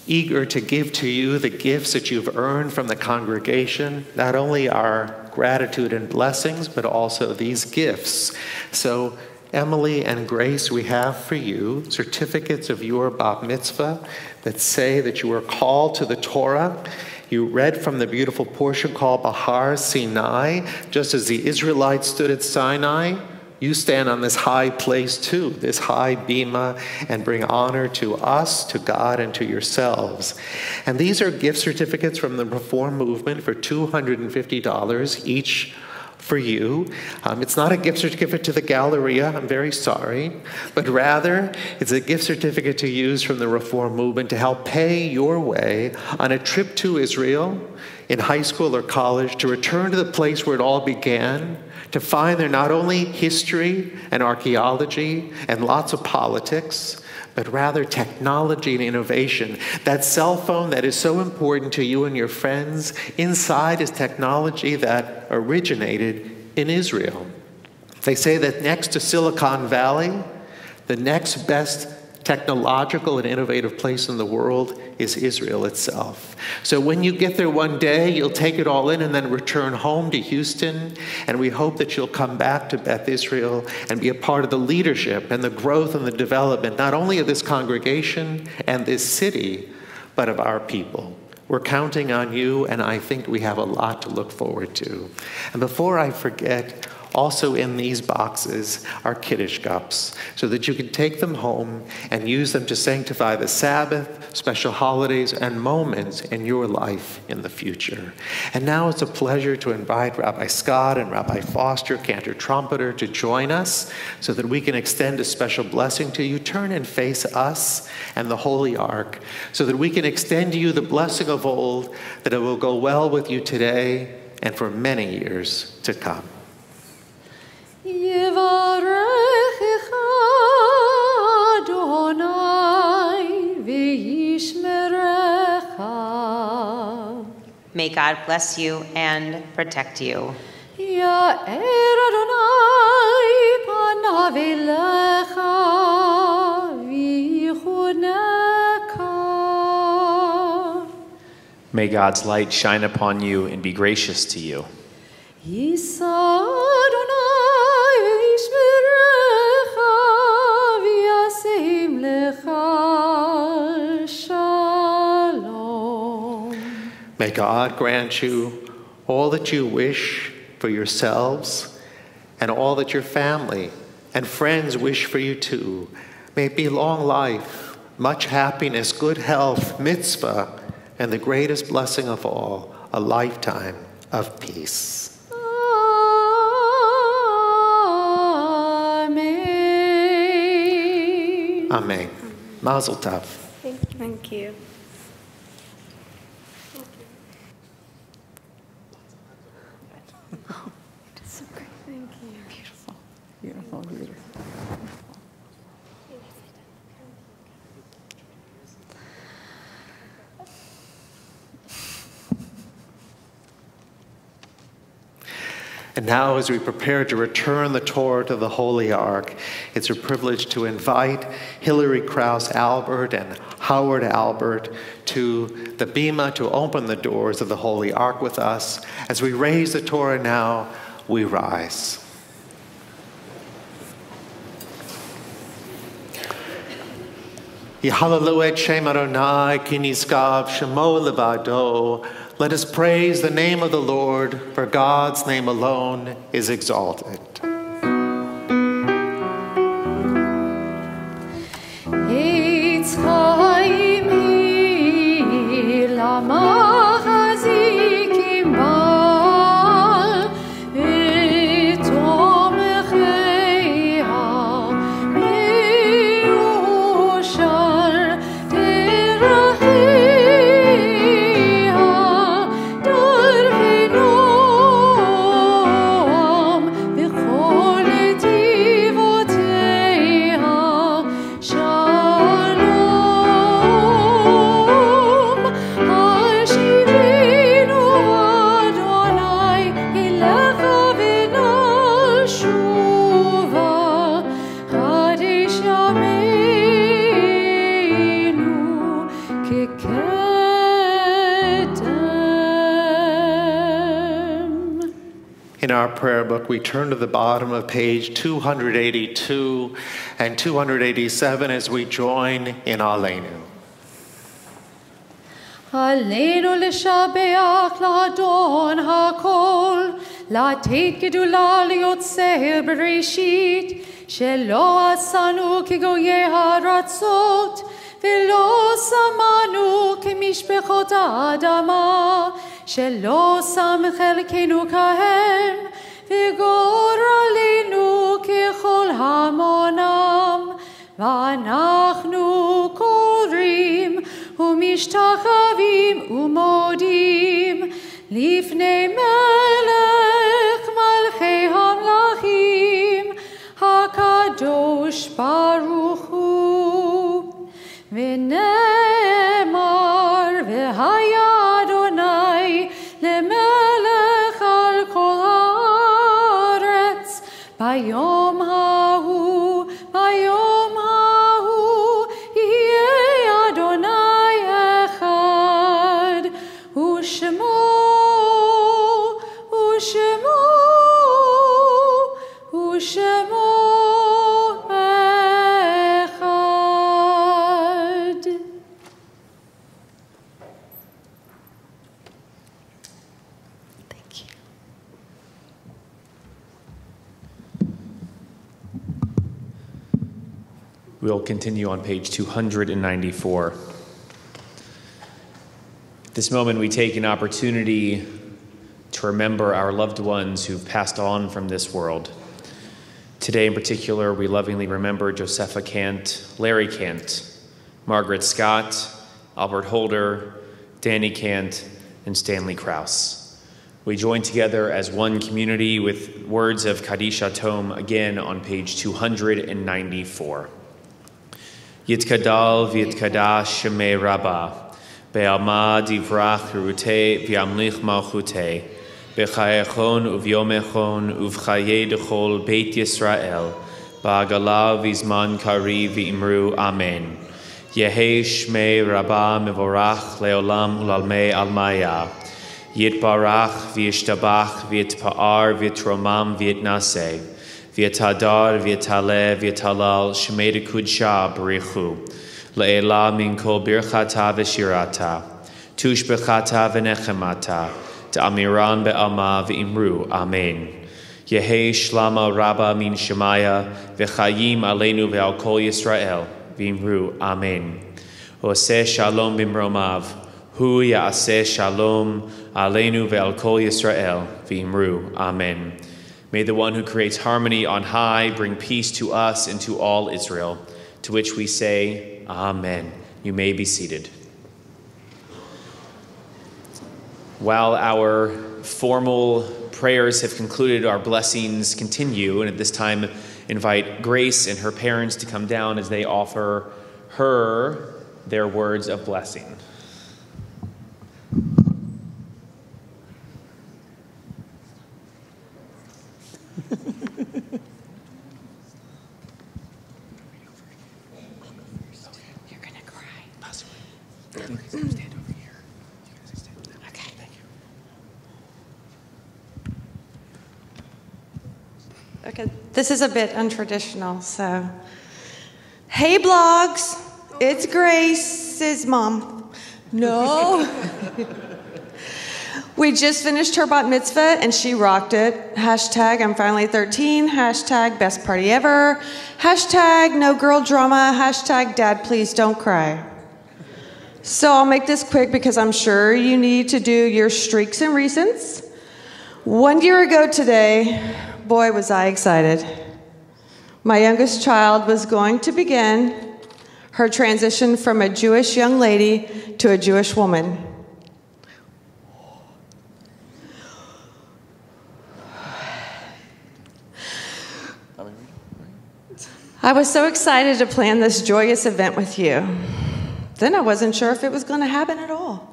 eager to give to you the gifts that you've earned from the congregation, not only our gratitude and blessings, but also these gifts. So Emily and Grace, we have for you certificates of your Bar Mitzvah that say that you are called to the Torah. You read from the beautiful portion called Bahar Sinai. Just as the Israelites stood at Sinai, you stand on this high place too, this high bima, and bring honor to us, to God, and to yourselves. And these are gift certificates from the Reform Movement for $250 each for you. It's not a gift certificate to the Galleria, I'm very sorry, but rather it's a gift certificate to use from the Reform Movement to help pay your way on a trip to Israel in high school or college, to return to the place where it all began, to find there not only history and archaeology and lots of politics, but rather technology and innovation. That cell phone that is so important to you and your friends, inside is technology that originated in Israel. They say that next to Silicon Valley, the next best technological and innovative place in the world is Israel itself. So when you get there one day, you'll take it all in and then return home to Houston, and we hope that you'll come back to Beth Israel and be a part of the leadership and the growth and the development, not only of this congregation and this city, but of our people. We're counting on you, and I think we have a lot to look forward to. And before I forget, also in these boxes are Kiddush cups, so that you can take them home and use them to sanctify the Sabbath, special holidays, and moments in your life in the future. And now it's a pleasure to invite Rabbi Scott and Rabbi Foster, cantor trumpeter, to join us so that we can extend a special blessing to you. Turn and face us and the Holy Ark so that we can extend to you the blessing of old, that it will go well with you today and for many years to come. Yivarech May God bless you and protect you. יאר אדוני פניו אליך ויחונקה. May God's light shine upon you and be gracious to you. יישא אדוני וישמרך וישים לך שלום. May God grant you all that you wish for yourselves and all that your family and friends wish for you too. May it be long life, much happiness, good health, mitzvah, and the greatest blessing of all, a lifetime of peace. Amen. Amen. Mazel tov. Thank you. So great. Thank you. Beautiful. Beautiful. Beautiful. And now, as we prepare to return the Torah to the Holy Ark, it's a privilege to invite Hillary Krause Albert and Howard Albert to the Bima to open the doors of the Holy Ark with us. As we raise the Torah now, we rise. Yehalalu et Shem Adonai ki nizkav shemo levado. Let us praise the name of the Lord, for God's name alone is exalted. Eitz chaim hi lamachazikim ba v'tomecheiha miushar teracheiha darhenom v'chol netivoteiha shalom hashivenu Adonai elecha v'nashuva kadesh yameinu kekedem. In our prayer book, we turn to the bottom of page 282 and 287 as we join in Aleinu. עלינו לשבח לאדון הכל, לתת גדולה ליוצר בראשית, שלא עשנו כגויי הארצות, ולא שמנו כמשפחות האדמה, שלא שם חלקנו כהם, וגורלנו ככל המונם, ואנחנו קוראים ומשתחווים ומודים לפני מלך מלכי המלכים הקדוש ברוך הוא. ונאמר והיה אדוני למלך על כל הארץ ביום ההוא, ביום ההוא יהיה אדוני אחד, ושמו, ושמו, ושמו אחד. Thank you. We'll continue on page 294. At this moment, we take an opportunity to remember our loved ones who've passed on from this world. Today in particular, we lovingly remember Josepha Kant, Larry Kant, Margaret Scott, Albert Holder, Danny Kant, and Stanley Krause. We join together as one community with words of Kaddish Atom again on page 294. Yitkadal v'yitkadash shemei Rabbah, Be'alma divrach rute v'amlich malchute. B'chayechon uv'yomechon uv'chaye dechol Beit Yisrael. Ba'agala v'zman kari v'imru Amen. Yehe shmei rabba mevorach leolam ulalmei almaya. Yitbarach v'yishtabach v'yitpa'ar v'yitromam v'yitnaseh. V'yitadar v'yitale v'yitalal shmei dekudsha b'richu. Le'ela min kol birchata v'shirata. Tush b'chata v'nechemata. Ta'amiran be'alma v'imru Amen. Yehe shlama rabba min shemaya v'chayim aleinu ve'al kol Yisrael v'imru Amen. Oseh shalom b'mromav. Hu ya'aseh shalom aleinu ve'al kol Yisrael v'imru Amen. May the one who creates harmony on high bring peace to us and to all Israel, to which we say, Amen. You may be seated. While our formal prayers have concluded, our blessings continue, and at this time invite Grace and her parents to come down as they offer her their words of blessing. You're gonna cry. Possibly. Stand over here. You guys stand over there. Okay. Thank you. Okay, this is a bit untraditional, so. Hey, blogs, it's Grace's mom. No. We just finished her bat mitzvah and she rocked it. Hashtag I'm finally 13. Hashtag best party ever. Hashtag no girl drama. Hashtag dad please don't cry. So I'll make this quick because I'm sure you need to do your streaks and recents. 1 year ago today, boy was I excited. My youngest child was going to begin her transition from a Jewish young lady to a Jewish woman. I was so excited to plan this joyous event with you. Then I wasn't sure if it was going to happen at all.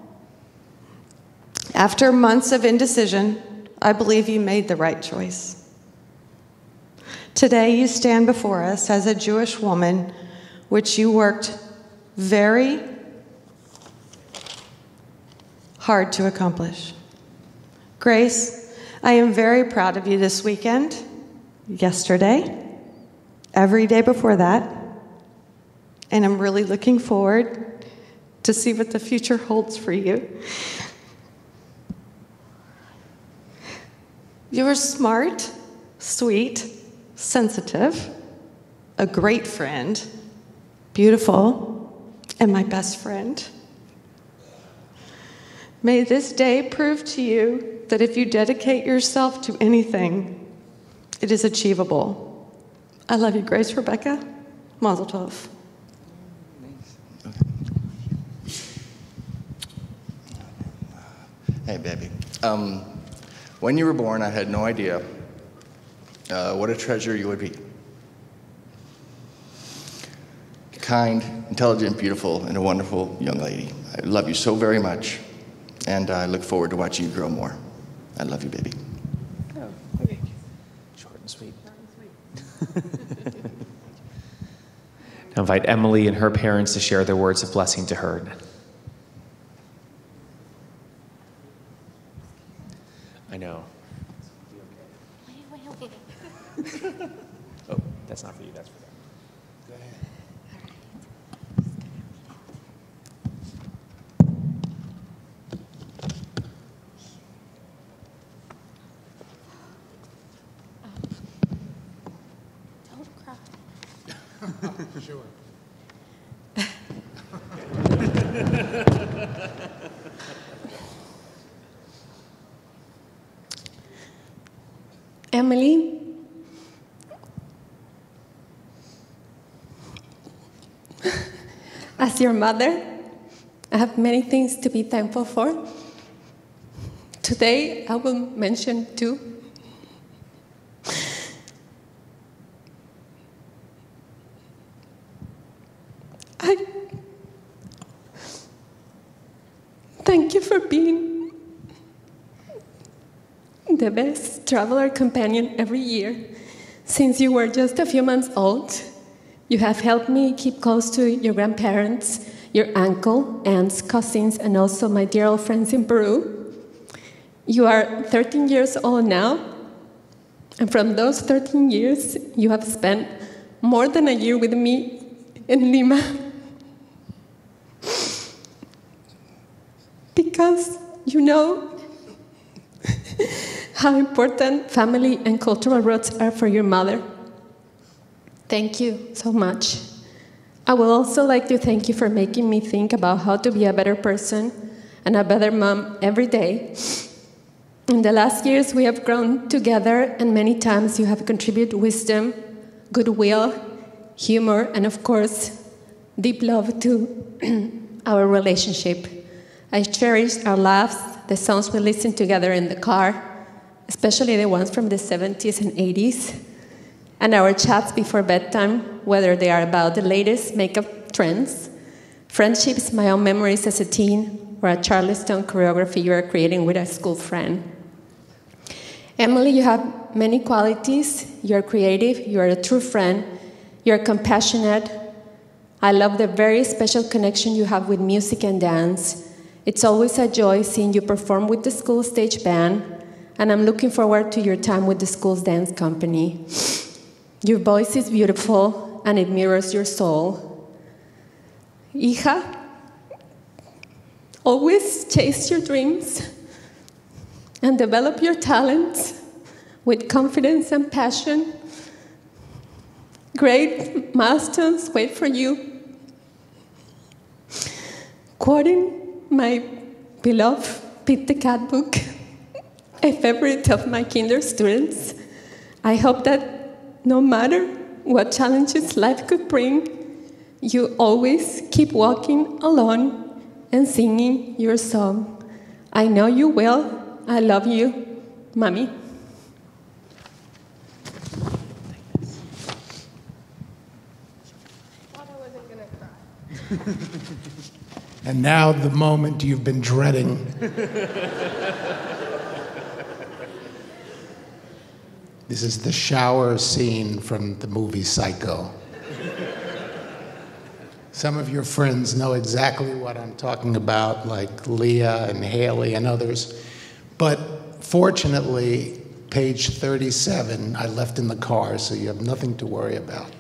After months of indecision, I believe you made the right choice. Today you stand before us as a Jewish woman, which you worked very hard to accomplish. Grace, I am very proud of you this weekend, yesterday, every day before that, and I'm really looking forward to see what the future holds for you. You're smart, sweet, sensitive, a great friend, beautiful, and my best friend. May this day prove to you that if you dedicate yourself to anything, it is achievable. I love you, Grace Rebecca. Mazel tov. Hey, baby. When you were born, I had no idea what a treasure you would be. Kind, intelligent, beautiful, and a wonderful young lady. I love you so very much, and I look forward to watching you grow more. I love you, baby. Oh, okay. Short and sweet. Now invite Emily and her parents to share their words of blessing to her. I know. Wait. Oh, that's not for you, that's for them. Go ahead. Don't cry. Sure. Emily, as your mother, I have many things to be thankful for. Today, I will mention two. Thank you for being the best traveler companion every year. Since you were just a few months old, you have helped me keep close to your grandparents, your uncle, aunts, cousins, and also my dear old friends in Peru. You are 13 years old now, and from those 13 years, you have spent more than a year with me in Lima. Because you know how important family and cultural roots are for your mother. Thank you so much. I would also like to thank you for making me think about how to be a better person and a better mom every day. In the last years, we have grown together, and many times you have contributed wisdom, goodwill, humor, and of course, deep love to our relationship. I cherish our laughs, the songs we listen together in the car, especially the ones from the 70s and 80s, and our chats before bedtime, whether they are about the latest makeup trends, friendships, my own memories as a teen, or a Charleston choreography you are creating with a school friend. Emily, you have many qualities. You are creative, you are a true friend, you are compassionate. I love the very special connection you have with music and dance. It's always a joy seeing you perform with the school stage band, and I'm looking forward to your time with the school's dance company. Your voice is beautiful, and it mirrors your soul. Hija, always chase your dreams and develop your talents with confidence and passion. Great milestones wait for you. Quoting my beloved Pete the Cat book, a favorite of my kinder students, I hope that no matter what challenges life could bring, you always keep walking alone and singing your song. I know you will. I love you, Mommy. Thought I wasn't gonna cry. And now the moment you've been dreading. This is the shower scene from the movie Psycho. Some of your friends know exactly what I'm talking about, like Leah and Haley and others. But fortunately, page 37, I left in the car, so you have nothing to worry about.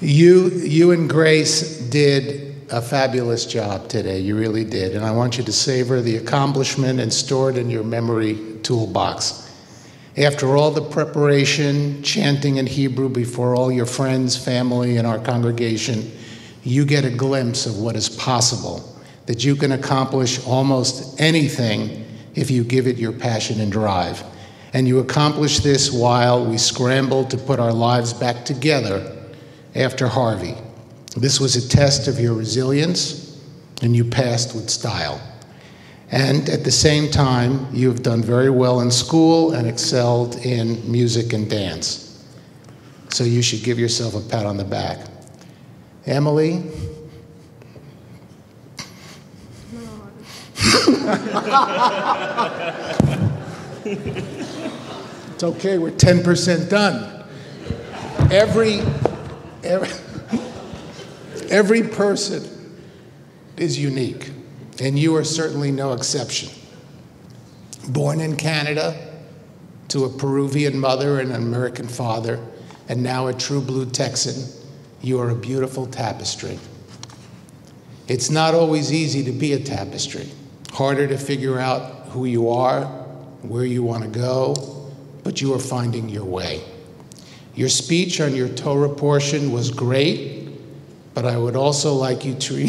You and Grace did a fabulous job today. You really did. And I want you to savor the accomplishment and store it in your memory toolbox. After all the preparation, chanting in Hebrew before all your friends, family, and our congregation, you get a glimpse of what is possible, that you can accomplish almost anything if you give it your passion and drive. And you accomplish this while we scramble to put our lives back together after Harvey. This was a test of your resilience, and you passed with style. And at the same time, you have done very well in school and excelled in music and dance. So you should give yourself a pat on the back. Emily? It's okay, we're 10% done. Every person is unique, and you are certainly no exception. Born in Canada to a Peruvian mother and an American father, and now a true blue Texan, you are a beautiful tapestry. It's not always easy to be a tapestry. Harder to figure out who you are, where you want to go, but you are finding your way. Your speech on your Torah portion was great, but I would also like you to,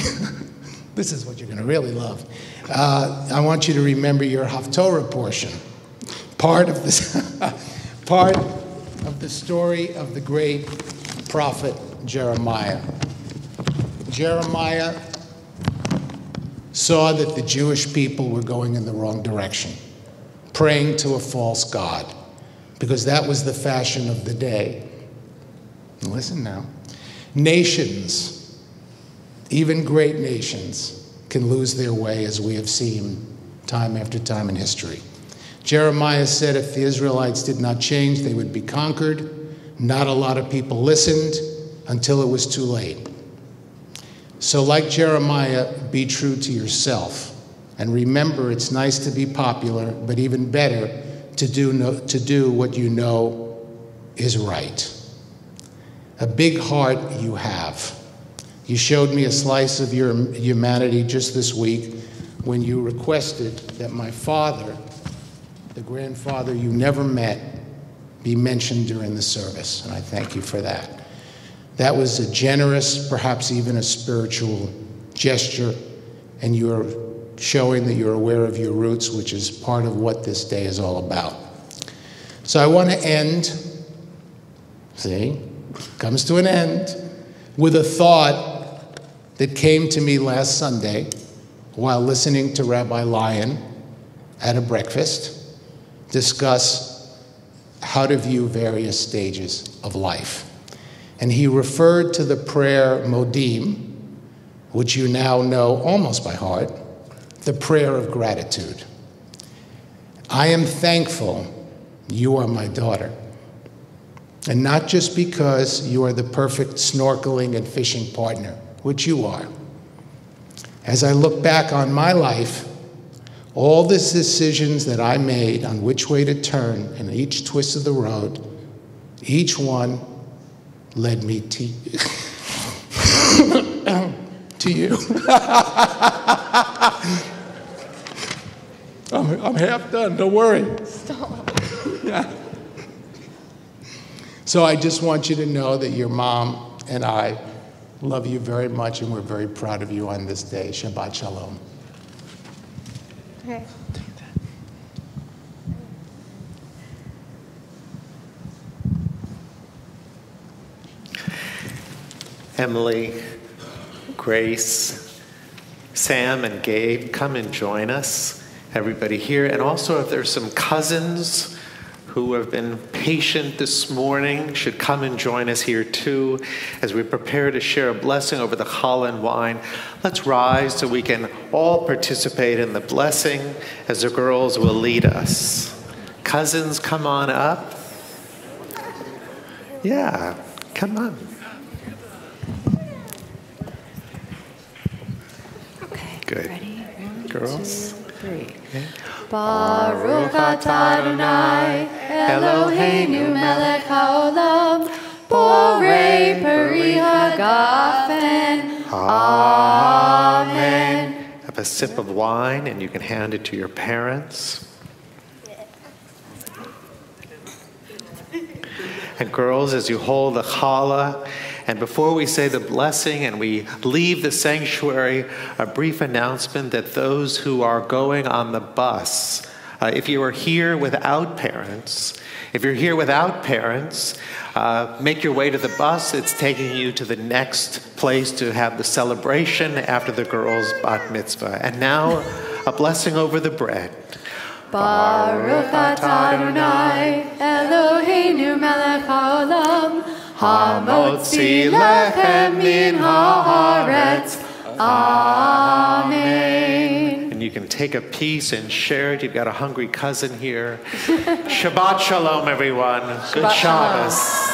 this is what you're going to really love. I want you to remember your Haftorah portion, part of the story of the great prophet Jeremiah. Jeremiah saw that the Jewish people were going in the wrong direction, praying to a false god, because that was the fashion of the day. Listen now. Nations, even great nations, can lose their way, as we have seen time after time in history. Jeremiah said if the Israelites did not change, they would be conquered. Not a lot of people listened until it was too late. So like Jeremiah, be true to yourself. And remember, it's nice to be popular, but even better to do what you know is right. A big heart you have. You showed me a slice of your humanity just this week when you requested that my father, the grandfather you never met, be mentioned during the service, and I thank you for that. That was a generous, perhaps even a spiritual gesture, and you're showing that you're aware of your roots, which is part of what this day is all about. So I want to end, see, comes to an end, with a thought that came to me last Sunday while listening to Rabbi Lyon at a breakfast discuss how to view various stages of life. And he referred to the prayer Modim, which you now know almost by heart, the prayer of gratitude. I am thankful you are my daughter. And not just because you are the perfect snorkeling and fishing partner, which you are. As I look back on my life, all the decisions that I made on which way to turn in each twist of the road, each one led me to you. I'm half done, don't worry. Stop. Yeah. So I just want you to know that your mom and I love you very much, and we're very proud of you on this day. Shabbat Shalom. Okay. Emily, Grace, Sam, and Gabe, come and join us. Everybody here. And also, if there's some cousins who have been patient this morning, should come and join us here too as we prepare to share a blessing over the challah and wine. Let's rise so we can all participate in the blessing as the girls will lead us. Cousins, come on up. Yeah, come on. Okay, Good. ready? 1, Girls. 2, 3. Okay. Baruch atah Adonai, Eloheinu melech haolam, borei peri hagafen. Amen. Have a sip of wine, and you can hand it to your parents. And girls, as you hold the challah, and before we say the blessing and we leave the sanctuary, a brief announcement that those who are going on the bus, if you are here without parents, make your way to the bus. It's taking you to the next place to have the celebration after the girls' bat mitzvah. And now, a blessing over the bread. Baruch atah Adonai, Eloheinu melech haolam, hamotzi lechem min haaretz. Amen. And you can take a piece and share it. You've got a hungry cousin here. Shabbat Shalom, everyone. Good Shabbos.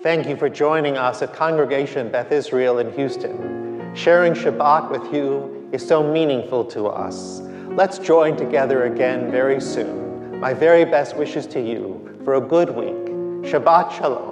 Thank you for joining us at Congregation Beth Israel in Houston. Sharing Shabbat with you is so meaningful to us. Let's join together again very soon. My very best wishes to you for a good week. Shabbat Shalom.